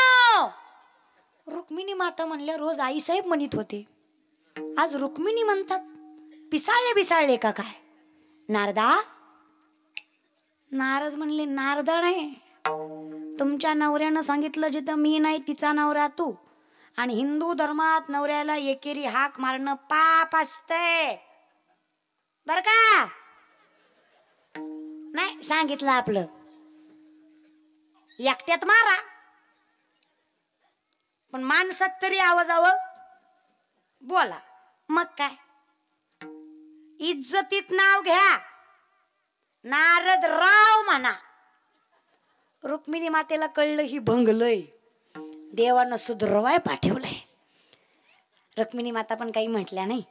रुक्मिणी माता म्हणल्या रोज आई साहेब म्हणत होते, आज रुक्मिणी म्हणतात. पिसाळले बिसाळले का काय? नारदा. नारद म्हणले नारदा नाही, तुमच्या नवऱ्यानं सांगितलं जिथं मी नाही तिचा नवरा तू. आणि हिंदू धर्मात नवऱ्याला एकेरी हाक मारणं पाप असते बर का. नाही सांगितलं आपलं, एकट्यात मारा पण माणसात तरी आवाजावं बोला. मग काय इज्जतीत नाव घ्या, नारद राव म्हणा. रुक्मिणी मातेला कळलं ही भंगलय, देवानं सुधरवाय पाठवलंय. रुक्मिणी माता पण काही म्हटल्या नाही.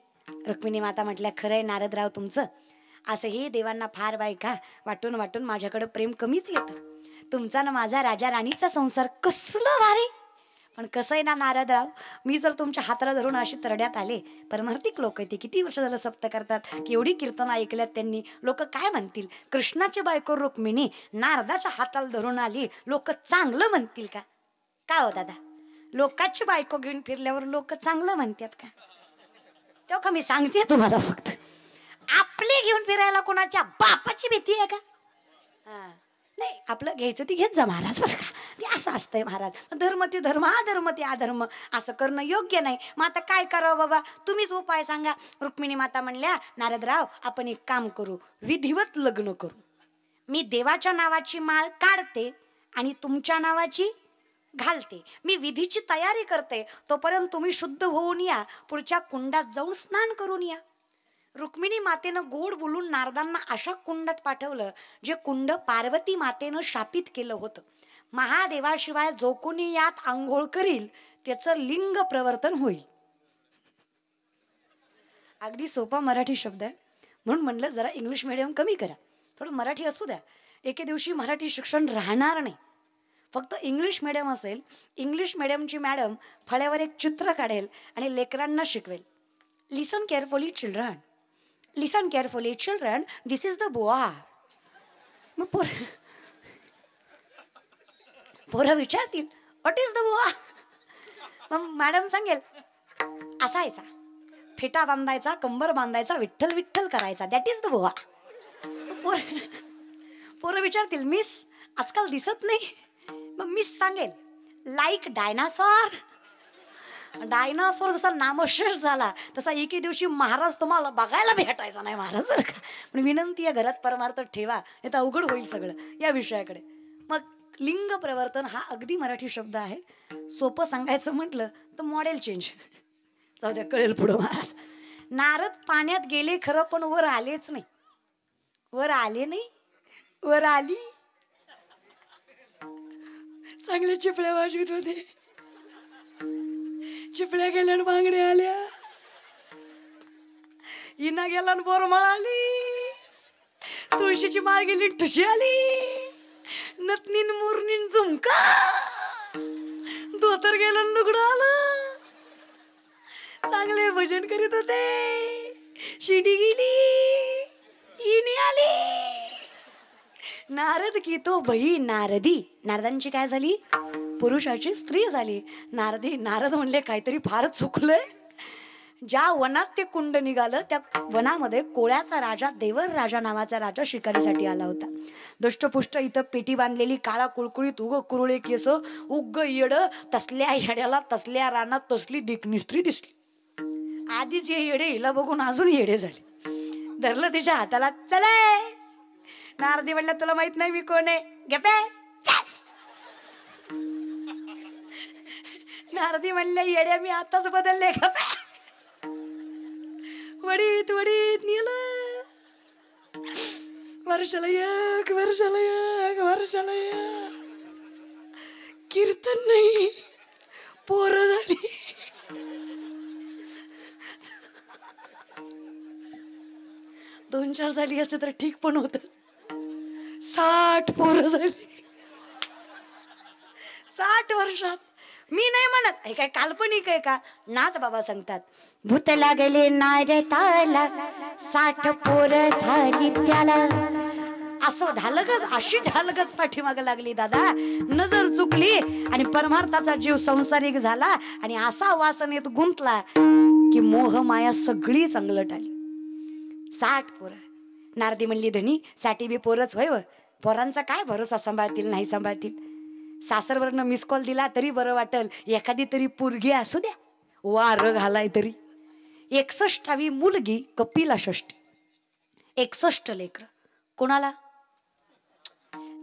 रुक्मिणी माता म्हटल्या खरंय नारदराव तुमचं. असं हे देवांना फार बायका वाटून वाटून माझ्याकडे प्रेम कमीच येतं. तुमचा ना माझा राजा राणीचा संसार कसलं भारी. पण कसं आहे ना नारदराव, मी जर तुमच्या हाताला धरून अशी तरड्यात आले, परमार्थिक लोक आहे ते, किती वर्ष झालं सप्त करतात, केवढी कीर्तन ऐकल्यात त्यांनी, लोक काय म्हणतील? कृष्णाची बायको रुक्मिणी नारदाच्या हाताला धरून आली, लोक चांगलं म्हणतील का? का हो दादा, लोकांची बायको घेऊन फिरल्यावर लोक चांगलं म्हणतात का? तेव्हा मी सांगते तुम्हाला, फक्त आपले घेऊन फिरायला कोणाच्या बापाची भीती आहे का? नाही, आपलं घ्यायचं ती घेत जा महाराज बरं का. ते असं असतंय महाराज, धर्म ते धर्म, अधर्म ते अधर्म, असं करणं योग्य नाही. मग आता काय करावं बाबा, तुम्हीच उपाय सांगा. रुक्मिणी माता म्हणल्या नारदराव आपण एक काम करू, विधिवत लग्न करू. मी देवाच्या नावाची माळ काढते आणि तुमच्या नावाची घालते. मी विधीची तयारी करते, तोपर्यंत तुम्ही शुद्ध होऊन या, पुढच्या कुंडात जाऊन स्नान करून या. रुक्मिणी मातेनं गोड बोलून नारदांना अशा कुंडात पाठवलं जे कुंड पार्वती मातेनं शापित केलं होतं. महादेवाशिवाय जो कोणी यात आंघोळ करील त्याचं लिंग प्रवर्तन होईल. अगदी सोपा मराठी शब्द आहे, म्हणून म्हणलं जरा इंग्लिश मिडियम कमी करा, थोडं मराठी असू द्या. एके दिवशी मराठी शिक्षण राहणार नाही, फक्त इंग्लिश मिडियम असेल. इंग्लिश मिडियमची मॅडम फळ्यावर एक चित्र काढेल आणि लेकरांना शिकवेल. Listen carefully children, listen carefully children, this is the बुआ. मग पोरं विचारतील व्हॉट इज द बुआ. मग मॅडम सांगेल असायचा, फेटा बांधायचा, कंबर बांधायचा, विठ्ठल विठ्ठल करायचा, दॅट इज द बुआ. पोरं विचारतील मिस आजकाल दिसत नाही. मग मिस सांगेल लाईक डायनासॉर. डायनासॉर जसा नामशेष झाला तसा एके दिवशी महाराज तुम्हाला बघायला भेटायचा नाही महाराज बरं का. पण विनंती आहे घरात परमार्थ ठेवा, हे तर अवघड होईल सगळं या विषयाकडे. मग लिंग प्रवर्तन हा अगदी मराठी शब्द आहे. सोपं सांगायचं म्हटलं तर मॉडेल चेंज. जाऊ द्या, कळेल पुढं महाराज. नारद पाण्यात गेले खरं, पण वर आलेच नाही. वर आले नाही, वर आली. चांगले चिपळ्या वाजवीत होते, चिपळ्या गेल्या बांगड्या आल्या, इना गेला बोरमाळ आली, तुळशीची माळ गेली ठुशी आली, नतनीन मुरणीन झुमका. गेलं लुगडं आलं. चांगले भजन करीत होते, शिडी गेली, इनी आली. नारद की तो बही नारदी. नारदांची काय झाली? पुरुषाची स्त्री झाली. नारद म्हणले काहीतरी फारच चुकलंय. ज्या वनात ते कुंड निघालं त्या वनामध्ये कोळ्याचा राजा, देवर राजा नावाचा राजा शिकारीसाठी आला होता. दष्टपुष्ट इथं पेटी बांधलेली, काळा कुळकुळीत, उग कुरुळे केस, उग्ग येड. तसल्या येड्याला तसल्या रानात तसली दिकनिस्त्री दिसली. आधीच हे येडे हिला बघून अजून येडे झाले. धरलं तिच्या हाताला, चले. नारदी म्हणल्या तुला माहित नाही मी कोण आहे, गप्पे चल. नारदी म्हणले येड्या मी आताच बदलले, गप्पे. वडीत वडीत नेलं. वर्षाला एक, वर्षाला एक, वर्षाला एक. कीर्तन नाही, पोरं झाली. 2-4 झाली असते तर ठीक पण होत. 60 पोरं झाली 60 वर्षात. मी नाही म्हणत, हे काय काल्पनिक आहे का? नाथ बाबा सांगतात, भूत लागले नारदाला 60 पोरं झाली त्याला. असं ढालगच, अशी ढालगच पाठीमाग लागली दादा. नजर चुकली आणि परमार्थाचा जीव संसारिक झाला आणि असा वासनेत गुंतला की मोह माया सगळी चांगलं आली. 60 पोरं. नारदी म्हणली धनी 60 बी पोरच होय. पोरांचा काय भरोसा, सांभाळतील नाही सांभाळतील. सासरवरनं मिस कॉल दिला तरी बरं वाटल, एखादी तरी पोरगी असू द्या, वार घालाय तरी. 61वी मुलगी कपिला षष्ठी. 61 लेकर. कोणाला?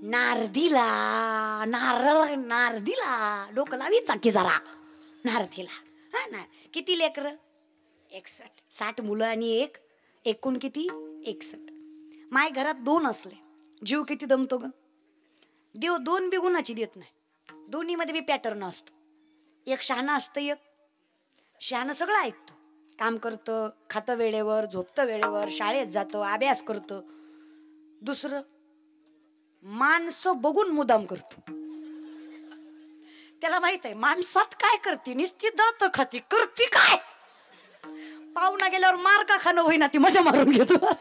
नारदीला. नारदीला डोकं लावी चाकी जरा. नारदीला. हा ना. किती लेकर? 61. 60 मुलं आणि एक, एकूण किती? 61. माय घरात 2 असले जीव किती दमतो ग. देव 2 बी गुणाची देत नाही. दोन्ही मध्ये बी पॅटर्न असतो. एक शहाणा असतं, एक शहाणा सगळं ऐकतो, काम करतं, खातं वेळेवर, झोपतं वेळेवर, शाळेत जातं, अभ्यास करतं. दुसरं माणसं बघून मुदाम करतो. त्याला माहित आहे माणसात काय करते, नुसती दात खाती, करते काय. पाहुणा गेल्यावर मार का खाणं होईना, ती मजा मारून घेतो.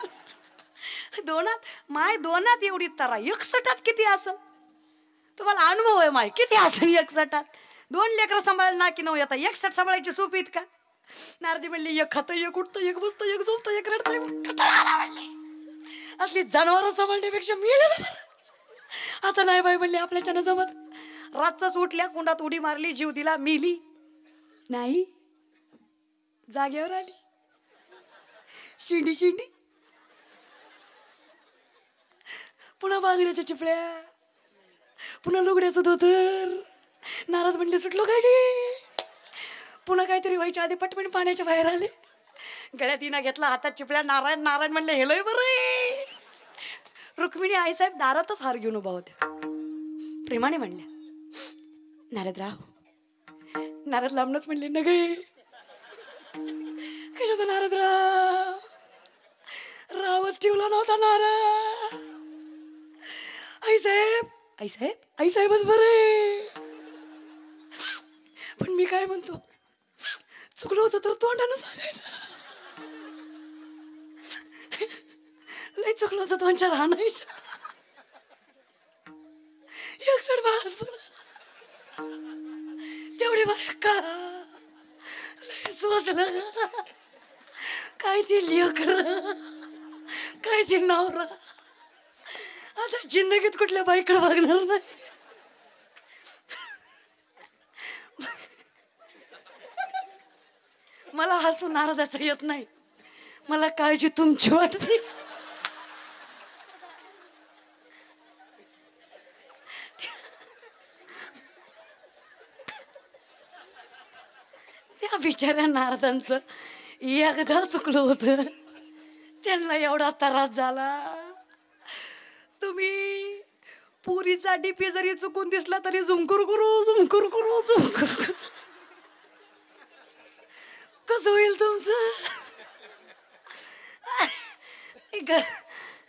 2 एवढी तरा. 61 किती असल? तुम्हाला अनुभव आहे माय किती असेल 61? 2 लेकरं सांभाळ ना की 9 येता. 61 सांभाळायची सोप येत का? नारदी म्हणली एक खातं, एक उठतं, एक बसतं, एक झोपतं, एक रडतंय. म्हणले असली जनावर सांभाळण्यापेक्षा मिळेल. आता नाही बाई म्हणले आपल्याच्यानं जमत. रातच उठल्या, कुंडात उडी मारली, जीव दिला, मिली नाही, जागेवर आली. शिंडी शिंडी. पुन्हा बांगड्याच्या चिपळ्या, पुन्हा लुगड्याचं धोतर. नारद म्हणले सुटलो काय गे. पुन्हा काहीतरी व्हायच्या आधी पटपट पाण्याच्या बाहेर आले. गळ्यात इना घेतला, हातात चिपळ्या. नारायण नारायण म्हणले हेलोय बरं. रुक्मिणी आईसाहेब दारातच हार घेऊन उभा होत्या. प्रेमाने म्हणल्या नारदराव. नारद लांबनच म्हणले न गे. कशाचा नारदराव? रावच ठेवला नव्हता नारद. आईसाहेब आईसाहेब आईसाहेबच बरे. पण मी काय म्हणतो, चुकलं होतं तर तोंडानं सांगायचं. लय चुकलं होतं, 2-4 आणायचं. 61 बाळात तेवढे बरे का. लय सोसलं. काय ते लेकर, काय ते नवरा. आता जिंदगीत कुठल्या बाईकडे बघणार नाही. मला हसू नारदाचं येत नाही, मला काळजी तुमची वाटते. त्या बिचाऱ्या नारदांचं एकदा चुकलं होतं, त्यांना एवढा त्रास झाला. तुम्ही पुरीचा डीपी जरी चुकून दिसला तरी झुमकुर करू झुमकुर करू झुमकुर करू. कसं होईल तुमचं?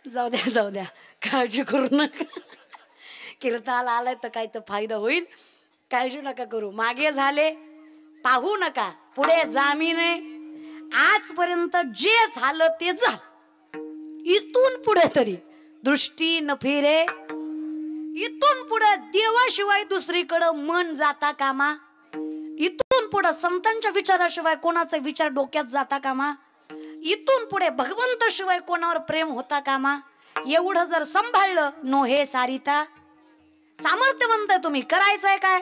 जाऊ द्या जाऊ द्या, काळजी करू नका. कीर्तनाला आलाय तर काय तर फायदा होईल. काळजी नका करू, मागे झाले पाहू नका, पुढे जामी नाही. आजपर्यंत जे झालं ते झालं. इथून पुढे तरी दृष्टी न फिरे. इथून पुढे देवाशिवाय दुसरीकडं मन जाता कामा. इथून पुढे संतांच्या विचाराशिवाय कोणाचा विचार डोक्यात जाता कामा. इथून पुढे भगवंत शिवाय कोणावर प्रेम होता कामा. एवढं जर सांभाळलं नोहे सारिता. सामर्थ्यवंत तुम्ही, करायचंय काय?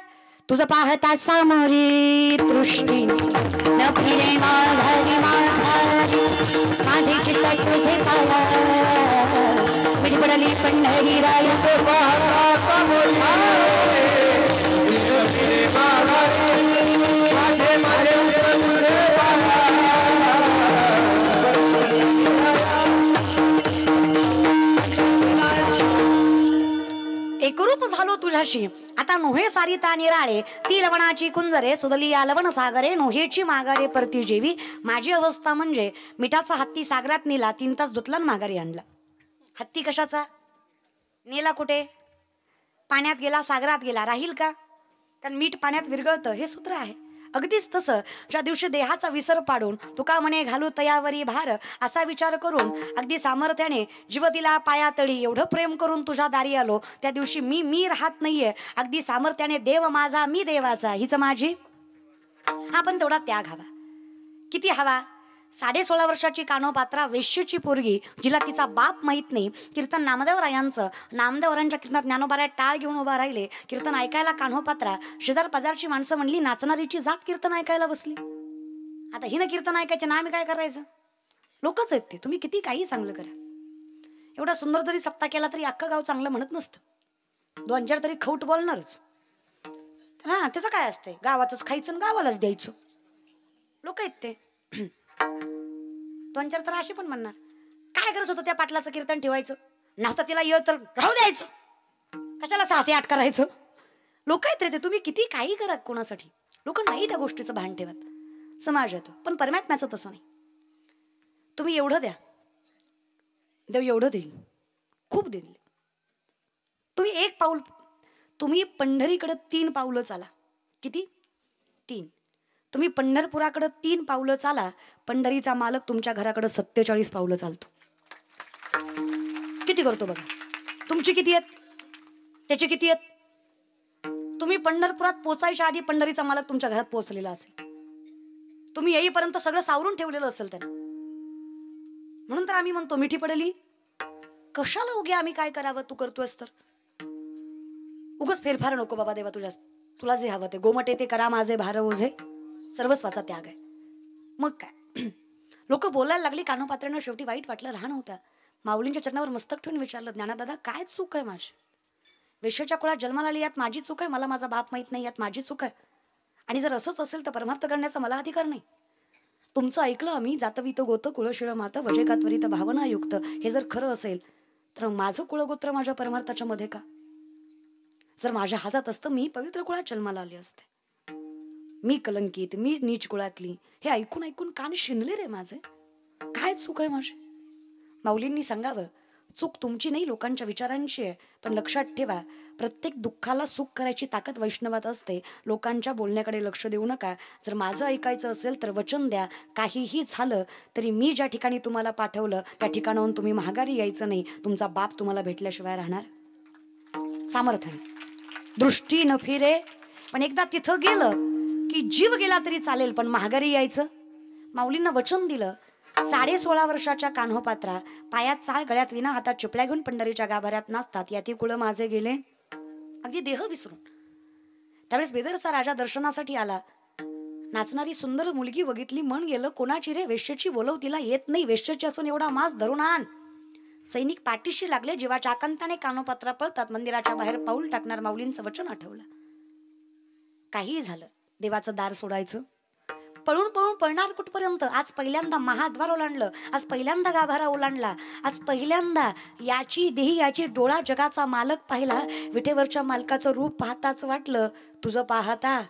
तुझं पाहता सामोरी दृष्टी न फिरे माघारी माघारी. माझे चित्त तुझे पाया विडबडली पंढरी राय.
पाहता सामोरी न फिरे माघारी. माझे माझे चित्त तुझे पाया.
एकरूप झालो तुझ्याशी. आता नोहे सारिता निराळे ती लवणाची कुंजरे सुदली या लवण सागरे. नोहेची माघारे परती जेवी. माझी अवस्था म्हणजे मिठाचा हत्ती सागरात नेला, 3 तास धुतला माघारी आणला. हत्ती कशाचा नेला? कुठे? पाण्यात गेला, सागरात गेला, राहील का? कारण मीठ पाण्यात विरघळतं, हे सूत्र आहे. अगदीच तसं ज्या दिवशी देहाचा विसर पाडून तुका म्हणे घालू तयावरी भार असा विचार करून अगदी सामर्थ्याने जीव दिला पायातळी एवढं प्रेम करून तुझ्या दारी आलो, त्या दिवशी मी राहत नाहीये. अगदी सामर्थ्याने देव माझा मी देवाचा हीच माझी. हा पण तेवढा त्याग हवा. किती हवा? 16.5 वर्षाची कानोपात्रा वेश्येची पोरगी जिला तिचा बाप माहित नाही. कीर्तन नामदेवरायांचं, नामदेवरायांच्या कीर्तनात ज्ञानोबाराय टाळ घेऊन उभा राहिले. कीर्तन ऐकायला कान्होपात्रा. शेजार पाजारची माणसं म्हणली नाचणारीची जात कीर्तन ऐकायला बसली. आता हिनं कीर्तन ऐकायचे ना आम्ही काय करायचं? लोकच आहेत ते, तुम्ही किती काही चांगलं करा. एवढा सुंदर जरी सप्ताह केला तरी अख्खं गाव चांगलं म्हणत नसतं. 2-4 तरी खौट बोलणारच. हा त्याचं काय असतंय? गावातच खायचं आणि गावालाच द्यायचं. लोक आहेत ते. 2-4 तर असे पण म्हणणार काय करत होतं त्या पाटलाचं कीर्तन ठेवायचं नव्हतं, तिला येळ तर राहू द्यायचं, कशाला 7-8 करायचं. लोक आहेत रे ते. तुम्ही किती काही करा कोणासाठी, लोक नाही त्या गोष्टीचं भान ठेवत. समाज येतो पण परमात्म्याचं तसं नाही. तुम्ही एवढं द्या, देव एवढं देईल, खूप देईल. तुम्ही 1 पाऊल, तुम्ही पंढरीकडे 3 पावलं चाला. किती? 3. तुम्ही पंढरपुराकडे 3 पावलं चाला, पंढरीचा मालक तुमच्या घराकडे 47 पावलं चालतो. किती करतो बघा. तुमची किती आहेत, त्याचे किती आहेत? तुम्ही पंढरपुरात पोचायच्या आधी पंढरीचा मालक तुमच्या घरात पोहोचलेला असेल. तुम्ही येईपर्यंत सगळं सावरून ठेवलेलं असेल त्याने. म्हणून तर आम्ही म्हणतो मिठी पडली कशाला उगे आम्ही काय करावं, तू करतोयस तर. उगच फेरफार नको बाबा देवा, तुला जे हवं ते गोमटे ते करा माझे भार ओझे, सर्वस्वाचा त्याग आहे. मग काय लोक बोलायला लागली. कान्होपात्रांना शेवटी वाईट वाटलं, राहण होता. माऊलींच्या चरणावर मस्तक ठेवून विचारलं, ज्ञानादादा काय चूक आहे माझी? वेश्याच्या कुळात जन्माला आली यात माझी चूक आहे? मला माझा बाप माहित नाही यात माझी चूक आहे? आणि जर असंच असेल तर परमार्थ करण्याचा मला अधिकार नाही. तुमचं ऐकलं आम्ही, जातवित गोत कुळशिळ मात वजेकात्वरित भावनायुक्त. हे जर खरं असेल तर माझं कुळगोत्र माझ्या परमार्थाच्या मध्ये का? जर माझ्या हातात असतं मी पवित्र कुळात जन्माला आले असते. मी कलंकित, मी नीच कुळातली. हे ऐकून ऐकून कान शिनले रे माझे. काय चूक आहे माझी? माऊलींनी सांगावं, चूक तुमची नाही लोकांच्या विचारांची आहे. पण लक्षात ठेवा, प्रत्येक दुःखाला सुख करायची ताकद वैष्णवात असते. लोकांच्या बोलण्याकडे लक्ष देऊ नका. जर माझं ऐकायचं असेल तर वचन द्या, काहीही झालं तरी मी ज्या ठिकाणी तुम्हाला पाठवलं त्या ठिकाणाहून तुम्ही महागारी यायचं नाही. तुमचा बाप तुम्हाला भेटल्याशिवाय राहणार. सामर्थ्याने दृष्टी न फिरे. पण एकदा तिथं गेलं की जीव गेला तरी चालेल पण महागारी यायचं. माऊलींना वचन दिलं. 16.5 वर्षाच्या कान्होपात्रा पायात चाळ, गळ्यात विना, हातात चिपळ्या घेऊन पंढरीच्या गाभाऱ्यात नाचतात. याती कुळ माझे गेले अगदी देह विसरून. त्यावेळेस बेदरचा राजा दर्शनासाठी आला. नाचणारी सुंदर मुलगी बघितली, मन गेलं कोणाची रे? वेश्येची. बोलव तिला, येत नाही. वेश्येची असून एवढा मांस धरून आण. सैनिक पाठीशी लागले. जीवाच्या आकांताने कान्होपात्रा पळतात. मंदिराच्या बाहेर पाऊल टाकणार. माऊलींचं वचन आठवलं. काही झालं देवाचं दार सोडायचं. पळून पळून पळणार कुठपर्यंत? आज पहिल्यांदा महाद्वार ओलांडलं, आज पहिल्यांदा गाभारा ओलांडला, आज पहिल्यांदा याची देही याची डोळा जगाचा मालक पाहिला. विठेवरच्या मालकाचं रूप पाहताच वाटलं तुझं पाहता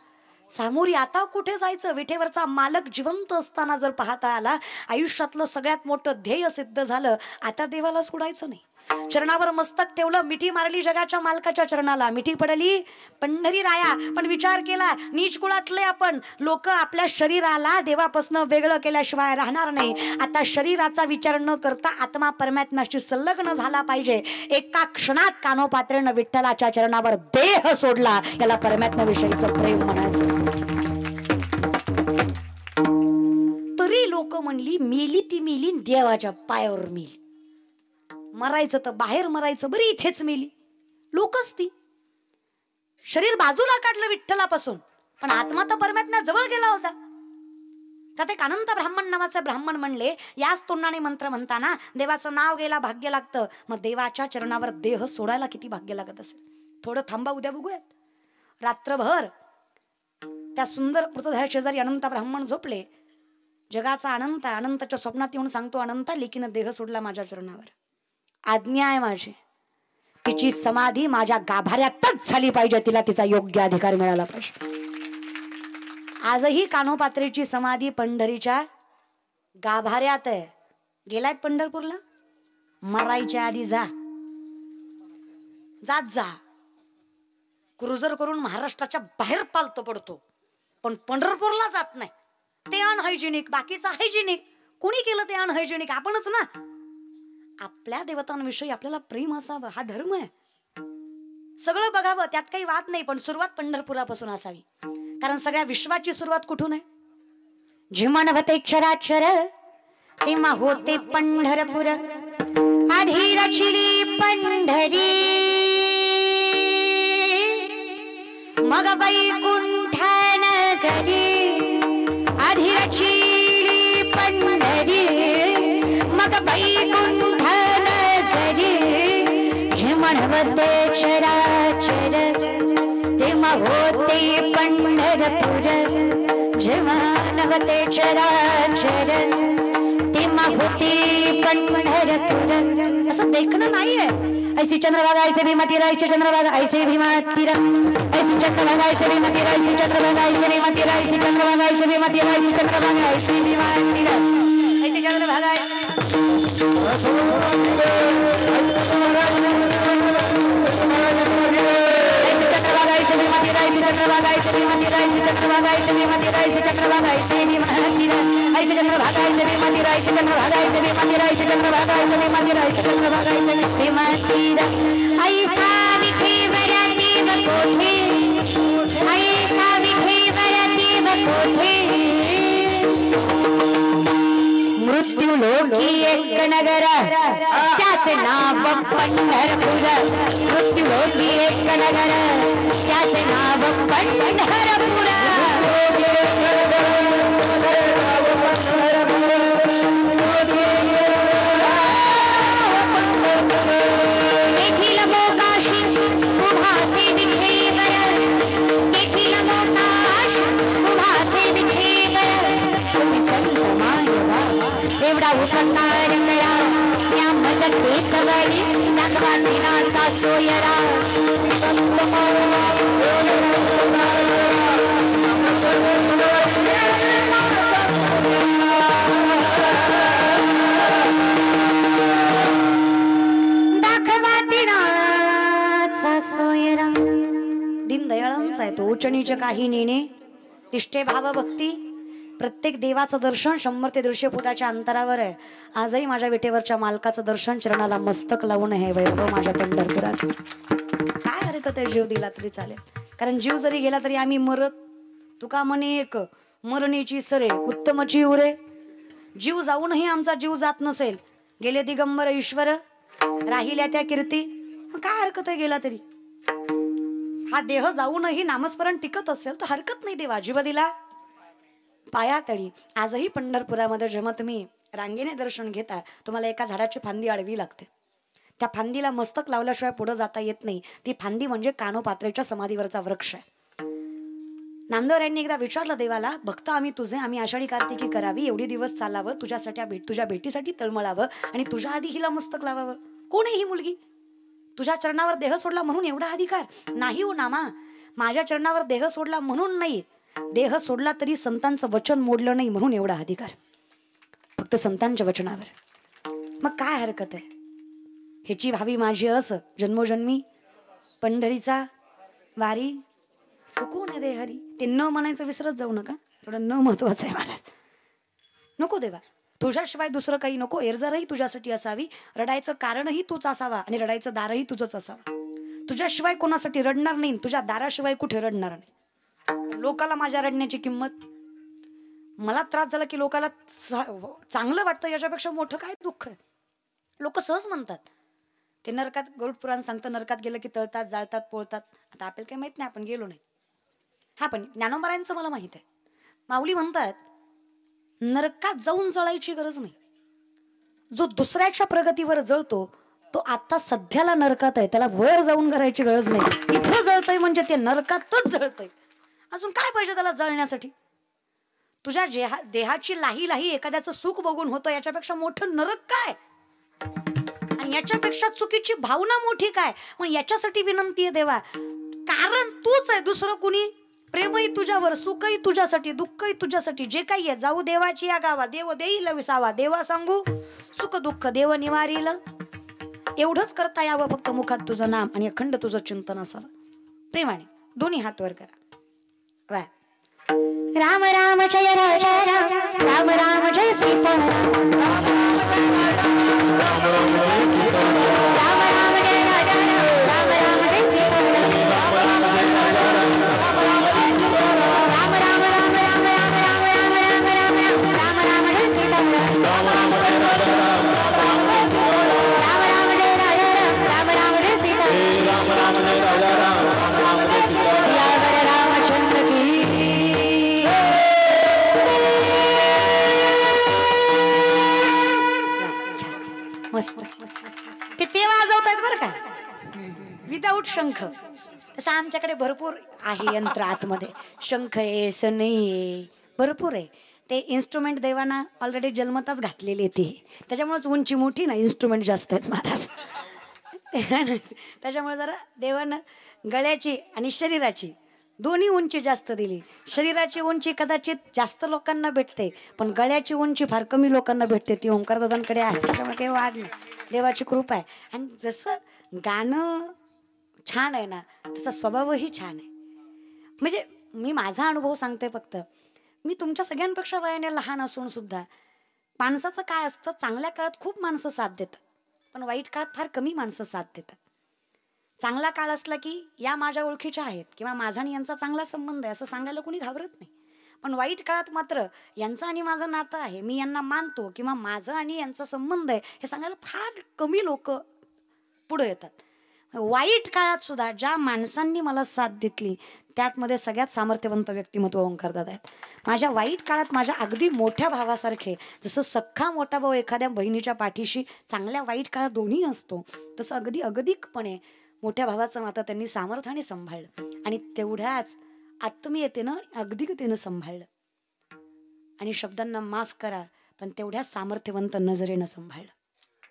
सामोरी आता कुठे जायचं? विठेवरचा मालक जिवंत असताना जर पाहता आला, आयुष्यातलं सगळ्यात मोठं ध्येय सिद्ध झालं. आता देवाला सोडायचं नाही. चरणावर मस्तक ठेवलं, मिठी मारली जगाच्या मालकाच्या चरणाला, मिठी पडली पंढरी राया. पण विचार केला, नीच कुळातले आपण लोक आपल्या शरीराला देवापासून वेगळं केल्याशिवाय राहणार नाही. आता शरीराचा विचार न करता आत्मा परमात्म्याशी संलग्न झाला पाहिजे. एका क्षणात कानोपात्रेनं विठ्ठलाच्या चरणावर देह सोडला. याला परमात्म्याविषयीचं प्रेम म्हणायचं. तरी लोक म्हणली मेली ती मेली, देवाच्या पायावर मेली. मरायचं तर बाहेर मरायचं, बरी इथेच मेली. लोकच ती शरीर बाजूला काढलं विठ्ठलापासून, पण आत्मा तर परमात्म्या जवळ गेला होता. त्यात एक अनंत ब्राह्मण नावाचे ब्राह्मण म्हणले, याच तोंडाने मंत्र म्हणताना देवाचं नाव गेला भाग्य लागतं. मग देवाच्या चरणावर देह सोडायला किती भाग्य लागत असेल. थोडं थांबा, उद्या बघूयात. रात्रभर त्या सुंदर मृतदेहा शेजारी अनंत ब्राह्मण झोपले. जगाचा अनंत अनंताच्या स्वप्नात येऊन सांगतो, अनंता लेकीनं देह सोडला माझ्या चरणावर, आज्ञा आहे माझी, तिची समाधी माझ्या गाभाऱ्यातच झाली पाहिजे, तिला तिचा योग्य अधिकार मिळाला पाहिजे. आजही कानोपात्रेची समाधी पंढरीच्या गाभाऱ्यात आहे. गेलायत पंढरपूरला? मरायच्या आधी जा, जात जा. क्रुझर करून महाराष्ट्राच्या बाहेर पालतो पडतो, पण पंढरपूरला जात नाही. ते अनहायजेनिक, बाकीचं हायजेनिक. कोणी केलं ते अनहायजेनिक? आपणच ना. आपल्या देवतांविषयी आपल्याला प्रेम असावं, हा धर्म आहे. सगळं बघावं, त्यात काही वाद नाही, पण सुरुवात पंढरपुरापासून असावी. कारण सगळ्या विश्वाची सुरुवात कुठून आहे? जेव्हा नव्हते क्षराक्षर तेव्हा होते पंढरपूर. आधी रचिली पंढरी मग वैकुंठ नगरी. आधी रचिली पंढरी मग वैकुंठ नगरी. जेव्हा नव्हते क्षराक्षर तेव्हा होते पंढरपूर. जेव्हा नव्हते चराचर तेव्हा होते पंढरपूर. असं देखणं नाहीये. ऐसी चंद्रभागा ऐसे भीमती रायचे चंद्रभागा ऐसे भीमती ऐसी चंद्रभागा ऐसे भीमती रायचे चंद्रभागा ऐसे भीमती रायचे चंद्रभागा ऐसे भीमती रायचे चंद्रभागा ऐसे भीमती ऐसे चंद्रभागा मृत्यू लोकी एक नगर त्याचे नाव पंढरपूर. मृत्यू लोकी एक नगर त्याचे नाव पंढरपूर. तेथील मोकाशी उभासे विठेवर, तेथील मोकाश उभासे विठेवर. तुम्ही संत मायवा एवढा उठणार करा या मजते कवळी दाखवा दिनाचा सोयरा. दाखवा दिनाचा सोयरा. दीनदयाळांचा आहे तो. उचनीच काही नेणे तिष्ठे भाव भक्ती. प्रत्येक देवाचं दर्शन 100 ते 150 फुटाच्या अंतरावर आहे. आजही माझ्या विटेवरच्या मालकाचं दर्शन चरणाला मस्तक लावून हे वैभव माझ्या पंढरपुरात. काय हरकत आहे, जीव दिला तरी चालेल. कारण जीव जरी गेला तरी आम्ही मरत. तुका म्हणे एक मरणीची सरे उत्तमची उरे. जीव जाऊनही आमचा जीव जात नसेल, गेले दिगंबर ईश्वर राहिल्या त्या कीर्ती, मग काय हरकत आहे गेला तरी. हा देह जाऊनही नामस्मरण टिकत असेल तर हरकत नाही. देवा जीव दिला पायातळी. आजही पंढरपुरामध्ये जेव्हा तुम्ही रांगेने दर्शन घेता, तुम्हाला एका झाडाची फांदी आडवी लागते. त्या फांदीला मस्तक लावल्याशिवाय पुढे जाता येत नाही. ती फांदी म्हणजे कानोपात्रेच्या समाधीवरचा वृक्ष आहे. नामदेव यांनी एकदा विचारलं देवाला, भक्त आम्ही तुझे, आम्ही आषाढी कार्तिकी करावी, एवढे दिवस चालावं, तुझ्यासाठी तुझ्या भेटीसाठी तळमळावं आणि तुझ्या आधी हिला मस्तक लावावं. कोण आहे ही मुलगी? तुझ्या चरणावर देह सोडला म्हणून एवढा अधिकार नाही हो नामा. माझ्या चरणावर देह सोडला म्हणून नाही, देह सोडला तरी संतांचं वचन मोडलं नाही म्हणून एवढा अधिकार. फक्त संतांच्या वचनावर. मग काय हरकत आहे? ह्याची भावी माझी अस जन्मोजन्मी पंढरीचा वारी चुकून दे हरी. ते न म्हणायचं विसरत जाऊ नका, थोडं न महत्वाचं आहे महाराज. नको देवा, तुझ्याशिवाय दुसरं काही नको. एरजरही तुझ्यासाठी असावी, रडायचं कारणही तूच असावा आणि रडायचं दारही तुझंच असावं. तुझ्याशिवाय कोणासाठी रडणार नाही, तुझ्या दाराशिवाय कुठे रडणार नाही. लोकाला माझ्या रडण्याची किंमत, मला त्रास झाला की लोकाला चांगलं वाटतं याच्यापेक्षा मोठं काय दुःख आहे. लोक सहज म्हणतात ते नरकात, गरुड पुराण सांगतं नरकात गेलं की तळतात जाळतात पोळतात. आता आपल्याला काही माहित नाही, आपण गेलो नाही. हा पण ज्ञानोबरायांचं मला माहित आहे. माऊली म्हणतात नरकात जाऊन जळायची गरज नाही. जो दुसऱ्याच्या प्रगतीवर जळतो तो आता सध्याला नरकात आहे, त्याला वर जाऊन करायची गरज नाही. इथं जळतय म्हणजे ते नरकातच जळतय. अजून काय पाहिजे त्याला जळण्यासाठी. तुझ्या देहाची लाही लाही एखाद्याचं सुख बघून होतं, याच्यापेक्षा मोठं नरक काय, आणि याच्यापेक्षा चुकीची भावना मोठी काय. मग याच्यासाठी विनंती आहे देवा, कारण तूच आहे, दुसरं कुणी. प्रेमही तुझ्यावर, सुखही तुझ्यासाठी, दुःखही तुझ्यासाठी. जे काही आहे जाऊ देवाची या गावा, देव देईल विसावा. देवा सांगू सुख दुःख देव निवारील. एवढंच करता यावं फक्त मुखात तुझं नाम आणि अखंड तुझं चिंतन असावं. प्रेमाने दोन्ही हात वर करा. वा. राम राम जय राजा राम, राम राम जय सीता राम, राम राम जय राजा राम, राम राम जय सीता राम, राम राम राम राम राम राम राम राम जय सीता राम, राम राम जय राजा राम, राम राम जय राजा राम, राम राम जय सीता राम, राम जय राजा राम, राम जय सीता राम. सियावर रामचंद्र की मस्त. ते वाजवतात बरं का, विदाऊट शंख. तसं आमच्याकडे भरपूर आहे यंत्र आतमध्ये. शंख आहे, सनई आहे, भरपूर आहे. ते इन्स्ट्रुमेंट देवाना ऑलरेडी जन्मताच घातलेले ते, त्याच्यामुळेच उंची मोठी ना, इन्स्ट्रुमेंट जास्त आहेत महाराज. त्याच्यामुळे जरा देवानं गळ्याची आणि शरीराची दोन्ही उंची जास्त दिली. शरीराची उंची कदाचित जास्त लोकांना भेटते, पण गळ्याची उंची फार कमी लोकांना भेटते. ती ओंकार दादांकडे आहे, त्याच्यामुळे काही वाद नाही, देवाची कृपा आहे. आणि जसं गाणं छान आहे ना, तसा स्वभावही छान आहे. म्हणजे मी माझा अनुभव सांगते फक्त. मी तुमच्या सगळ्यांपेक्षा वयाने लहान असून सुद्धा माणसाचं काय असतं, चांगल्या काळात खूप माणसं साथ देतात, पण वाईट काळात फार कमी माणसं साथ देतात. चांगला काळ असला की या माझ्या ओळखीच्या आहेत किंवा माझा आणि यांचा चांगला संबंध आहे असं सांगायला कोणी घाबरत नाही. पण वाईट काळात मात्र यांचं आणि माझं नातं आहे, मी यांना मानतो किंवा माझं आणि यांचा संबंध आहे, हे सांगायला फार कमी लोक पुढे येतात. वाईट काळात सुद्धा ज्या माणसांनी मला साथ दिली त्यातमध्ये सगळ्यात सामर्थ्यवंत व्यक्तिमत्व ओंकार दादा आहेत. माझ्या वाईट काळात माझ्या अगदी मोठ्या भावासारखे, जसं सख्खा मोठा भाऊ एखाद्या बहिणीच्या पाठीशी चांगल्या वाईट काळात दोन्ही असतो, तसं अगदी अगदिकपणे मोठ्या भावाचं नातं त्यांनी सामर्थ्याने सांभाळलं आणि तेवढ्याच आत्मीयतेनं अगदिकतेनं सांभाळलं. आणि शब्दांना माफ करा पण तेवढ्याच सामर्थ्यवंत नजरेनं सांभाळलं.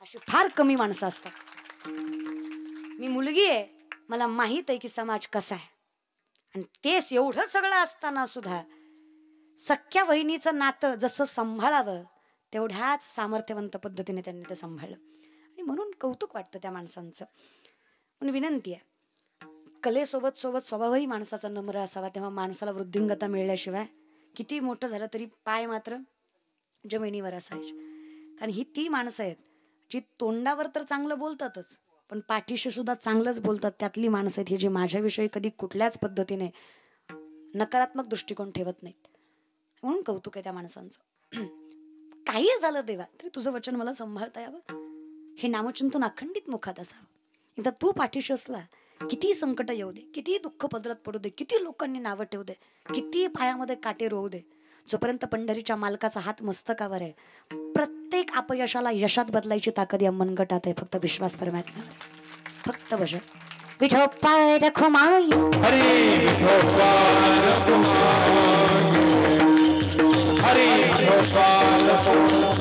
अशी फार कमी माणसं असतात. मी मुलगी आहे, मला माहित आहे की समाज कसा आहे, आणि तेच एवढं सगळं असताना सुद्धा सख्या बहिणीचं नातं जसं सांभाळावं तेवढ्याच सामर्थ्यवंत पद्धतीने त्यांनी ते सांभाळलं. आणि म्हणून कौतुक वाटतं त्या माणसांचं. म्हणून विनंती आहे, कलेसोबत सोबत स्वभावही माणसाचा नम्र असावा, तेव्हा माणसाला वृद्धिंगता मिळल्याशिवाय किती मोठं झालं तरी पाय मात्र जमिनीवर असायचे. कारण ही ती माणसं आहेत जी तोंडावर तर चांगलं बोलतातच पण पाठीशी सुद्धा चांगलंच बोलतात. त्यातली माणसं आहेत ही जी माझ्याविषयी कधी कुठल्याच पद्धतीने नकारात्मक दृष्टिकोन ठेवत नाहीत. म्हणून कौतुक आहे त्या माणसांचं. काही झालं देवा तरी तुझं वचन मला सांभाळता यावं, हे नामचिंतन अखंडित मुखात असावं. एकदा तू पाठीशी असला, किती संकट येऊ दे, किती दुःख पदरात पडू दे, किती लोकांनी नावं ठेवू दे, किती पायामध्ये काटे रोवू दे, जोपर्यंत पंढरीच्या मालकाचा हात मस्तकावर आहे, प्रत्येक अपयशाला यशात बदलायची ताकद या मनगटात आहे. फक्त विश्वास परमात्म्यावर, फक्त भजन. विठोबा रखुमाई
हरी विठोबा रखुमाई, हरी विठोबा रखुमाई,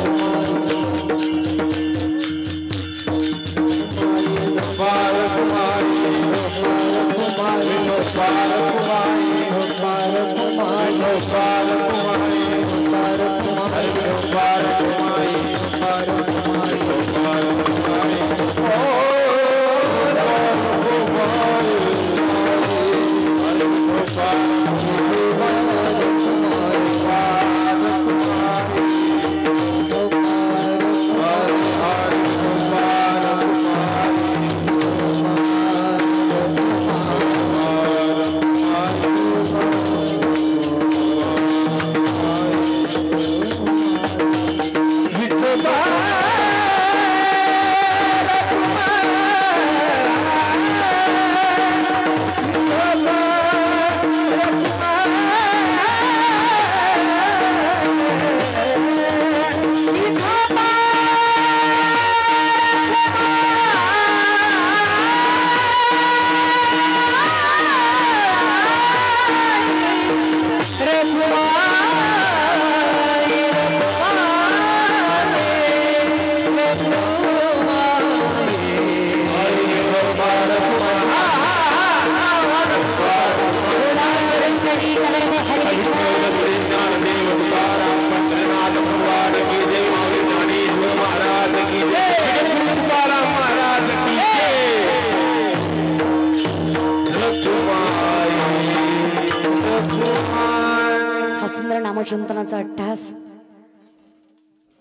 नामचिंतनाचा अट्टहास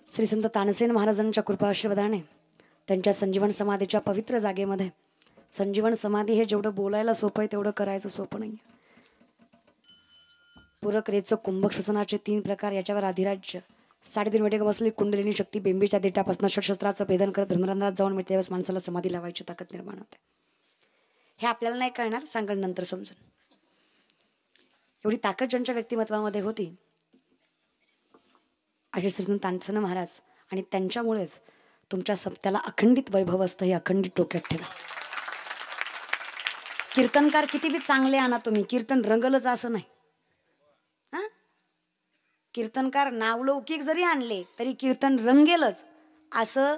श्री संत तानसेन महाराजांच्या कृपा आशीर्वादाने त्यांच्या संजीवन समाधीच्या पवित्र जागेमध्ये, संजीवन समाधी हे जेवढं बोलायला सोपं आहे तेवढं करायचं सोपं नाही. पूरक रेचं कुंभक श्वसनाचे 3 प्रकार, याच्यावर अधिराज्य, 3.5 मिनिटे बसली कुंडलिनी शक्ती बेंबीच्या देठापासून षटशस्त्राचं भेदन करत ब्रह्मरंध्रात जाऊन मिळते, त्यावेळेस माणसाला समाधी लावायची ताकद निर्माण होते. हे आपल्याला नाही कळणार, सांगण नंतर समजून. एवढी ताकद ज्यांच्या व्यक्तिमत्वामध्ये होती असे श्री संत तानसेन महाराज, आणि त्यांच्यामुळेच तुमच्या सप्त्याला अखंडित वैभव असतं, हे अखंडित डोक्यात ठेवा. कीर्तनकार किती बी चांगले आणा तुम्ही, कीर्तन रंगलच असं नाही. कीर्तनकार नावलौकिक जरी आणले तरी कीर्तन रंगेलच असं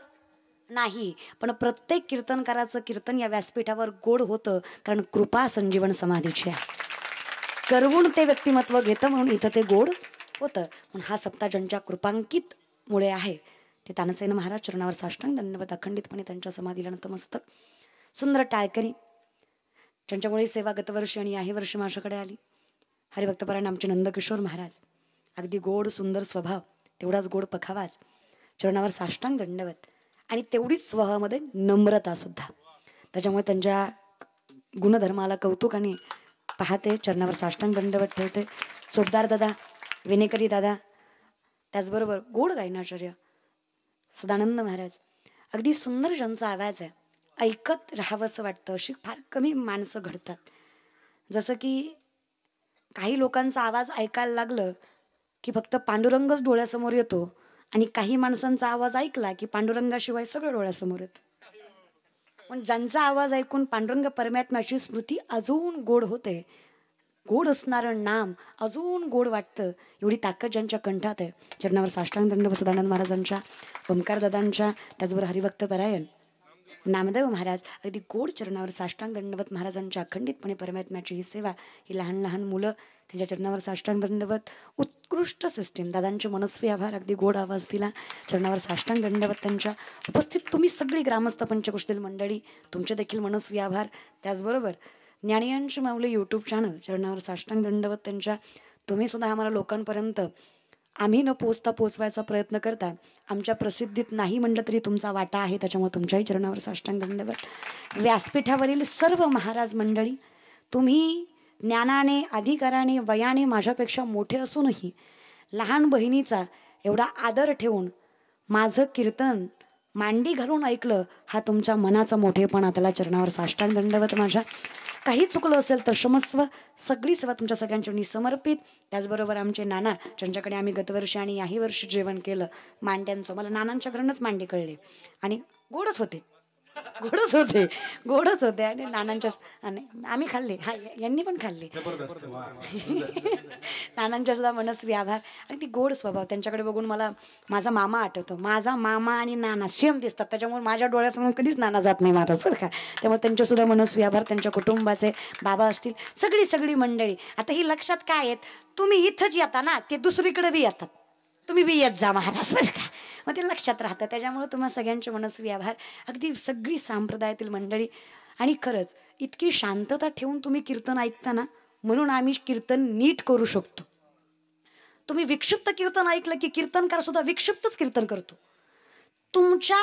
नाही. पण प्रत्येक कीर्तनकाराचं कीर्तन या व्यासपीठावर गोड होतं, कारण कृपा संजीवन समाधीची आहे. करवून ते व्यक्तिमत्व घेतं म्हणून इथं ते गोड होतं. म्हणून हा सप्ताह ज्यांच्या कृपांकित मुळे आहे ते तानसेन महाराज चरणावर साष्टांग दंडवत अखंडितपणे त्यांच्या समाधीला नतमस्तक. सुंदर टाळकरी ज्यांच्यामुळे सेवा गतवर्षी आणि याही वर्षी माझ्याकडे आली. हरिभक्तपरायण आमचे नंदकिशोर महाराज, अगदी गोड सुंदर स्वभाव, तेवढाच गोड पखावाच, चरणावर साष्टांग दंडवत, आणि तेवढीच स्वभावामध्ये नम्रता सुद्धा. त्याच्यामुळे त्यांच्या गुणधर्माला कौतुक आणि पाहते, चरणावर साष्टांग दंडवत ठेवते. चोपदार दादा, विनेकरी दादा, त्याचबरोबर गोड गायनाचार्य सदानंद महाराज, अगदी सुंदर ज्यांचा आवाज आहे, ऐकत राहावंसं वाटतं. अशी फार कमी माणसं घडतात. जसं की काही लोकांचा आवाज ऐकायला लागलं की फक्त पांडुरंगच डोळ्यासमोर येतो, आणि काही माणसांचा आवाज ऐकला की पांडुरंगाशिवाय सगळं डोळ्यासमोर येतं. पण ज्यांचा आवाज ऐकून पांडुरंग परमात्म्याची स्मृती अजून गोड होते, गोड असणारं नाम अजून गोड वाटतं, एवढी ताकद ज्यांच्या कंठात आहे. चरणावर साष्टांग दंड सदानंद महाराजांच्या, ओंकार दादांच्या, त्याचबरोबर हरिभक्तपरायण नामदेव महाराज, अगदी गोड चरणावर साष्टांग दंडवत महाराजांच्या अखंडितपणे परमात्म्याची ही सेवा. ही लहान लहान मुलं त्यांच्या चरणावर साष्टांग दंडवत, उत्कृष्ट सिस्टीम. दादांचे मनस्वी आभार, अगदी गोड आवाज दिला. चरणावर साष्टांग दंडवत त्यांच्या उपस्थित तुम्ही सगळी ग्रामस्थ पंचकुशील मंडळी, तुमचे देखील मनस्वी आभार. त्याचबरोबर ज्ञानियांची माऊली यूट्यूब चॅनल, चरणावर साष्टांग दंडवत त्यांच्या, तुम्ही सुद्धा आम्हाला लोकांपर्यंत आम्ही न पोचवायचा प्रयत्न करता. आमच्या प्रसिद्धीत नाही म्हटलं तरी तुमचा वाटा आहे, त्याच्यामुळे तुमच्याही चरणावर साष्टांग दंडवत. व्यासपीठावरील सर्व महाराज मंडळी, तुम्ही ज्ञानाने, अधिकाराने, वयाने माझ्यापेक्षा मोठे असूनही लहान बहिणीचा एवढा आदर ठेवून माझं कीर्तन मांडी घालून ऐकलं, हा तुमच्या मनाचा मोठेपणा. त्याला चरणावर साष्टांग दंडवत. माझ्या काही चुकलं असेल तर क्षमस्व. सगळी सेवा तुमच्या सगळ्यांच्या समर्पित. त्याचबरोबर आमचे नाना, ज्यांच्याकडे आम्ही गतवर्षी आणि याही वर्षी जेवण केलं मांड्यांचं, मला नानांच्या घरूनच मांडे कळले, आणि गोडच होते, गोडच होते, गोडच होते. आणि नानांच्या, आणि आम्ही खाल्ले, हा यांनी पण खाल्ले. नानांच्या सुद्धा मनस्वी आभार. आणि ती गोड स्वभाव, त्यांच्याकडे बघून मला माझा मामा आठवतो. माझा मामा आणि नाना सेम दिसतात, त्याच्यामुळे माझ्या डोळ्यासमोर कधीच नाना जात नाही महाराज, बरं का. त्यामुळे त्यांच्यासुद्धा मनस्वी आभार. त्यांच्या कुटुंबाचे बाबा असतील, सगळी मंडळी. आता ही लक्षात काय आहेत, तुम्ही इथंच येता ना, ते दुसरीकडे बी येतात, तुम्ही बी येत जा महाराज, बरं का. मग ते लक्षात राहतं. त्याच्यामुळे तुम्हाला सगळ्यांचे मनस्वी आभार. अगदी सगळी संप्रदायातील मंडळी. आणि खरंच इतकी शांतता ठेवून तुम्ही कीर्तन ऐकताना, म्हणून आम्ही कीर्तन नीट करू शकतो. तुम्ही विक्षिप्त कीर्तन ऐकलं की कीर्तनकार सुद्धा विक्षिप्तच कीर्तन करतो. तुमच्या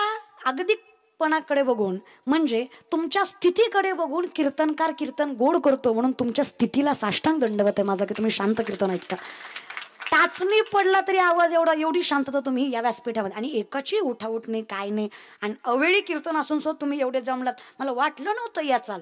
अगदीपणाकडे बघून, म्हणजे तुमच्या स्थितीकडे बघून कीर्तनकार कीर्तन गोड करतो. म्हणून तुमच्या स्थितीला साष्टांग दंडवत आहे माझा, की तुम्ही शांत कीर्तन ऐकता. टाचणी पडला तरी आवाज एवढी शांतता तुम्ही या व्यासपीठामध्ये, आणि एकाची उठाउठ नाही, काय नाही. आणि अवेळी कीर्तन असून सुद्धा तुम्ही एवढे जमलात, मला वाटलं नव्हतं या चाल.